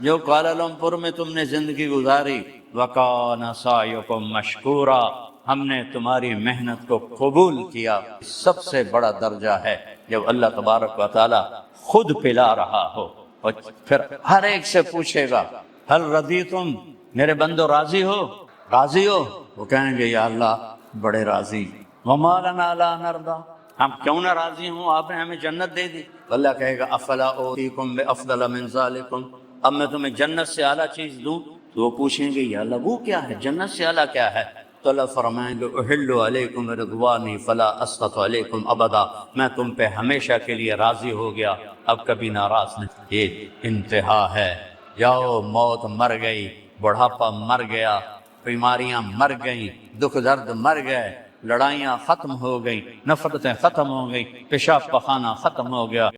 جو کوالالمپور میں تم نے زندگی گزاری، وَكَانَ سَعْيُكُمْ مَشْكُورًا، ہم نے تمہاری محنت کو قبول کیا۔ سب سے بڑا درجہ ہے جب اللہ تبارک و تعالی خود پلا رہا ہو، اور پھر ہر ایک سے پوچھے گا هل رضیتم، میرے بندو راضی ہو؟ وہ کہیں گے یا اللہ بڑے راضی، وما لنا لا نرضى، ہم کیوں نہ راضی ہوں، آپ نے ہمیں جنت دے دی۔ اللہ کہے گا افلا اوتیکم بافضل من ذالکم، اب میں تمہیں جنت سے اعلیٰ چیز دوں، تو وہ پوچھیں گے یا اللہ وہ کیا ہے، جنت سے اعلیٰ کیا ہے؟ تو اللہ فرمائیں گے احل علیکم رضوانی فلا اسخط علیکم ابدا، میں تم پہ ہمیشہ کے لیے راضی ہو گیا، اب کبھی ناراض نہیں۔ یہ انتہا ہے، جاؤ، موت مر گئی، بڑھاپا مر گیا، بیماریاں مر گئیں، دکھ درد مر گئے، لڑائیاں ختم ہو گئیں، نفرتیں ختم ہو گئیں، پیشاب پخانہ ختم ہو گیا۔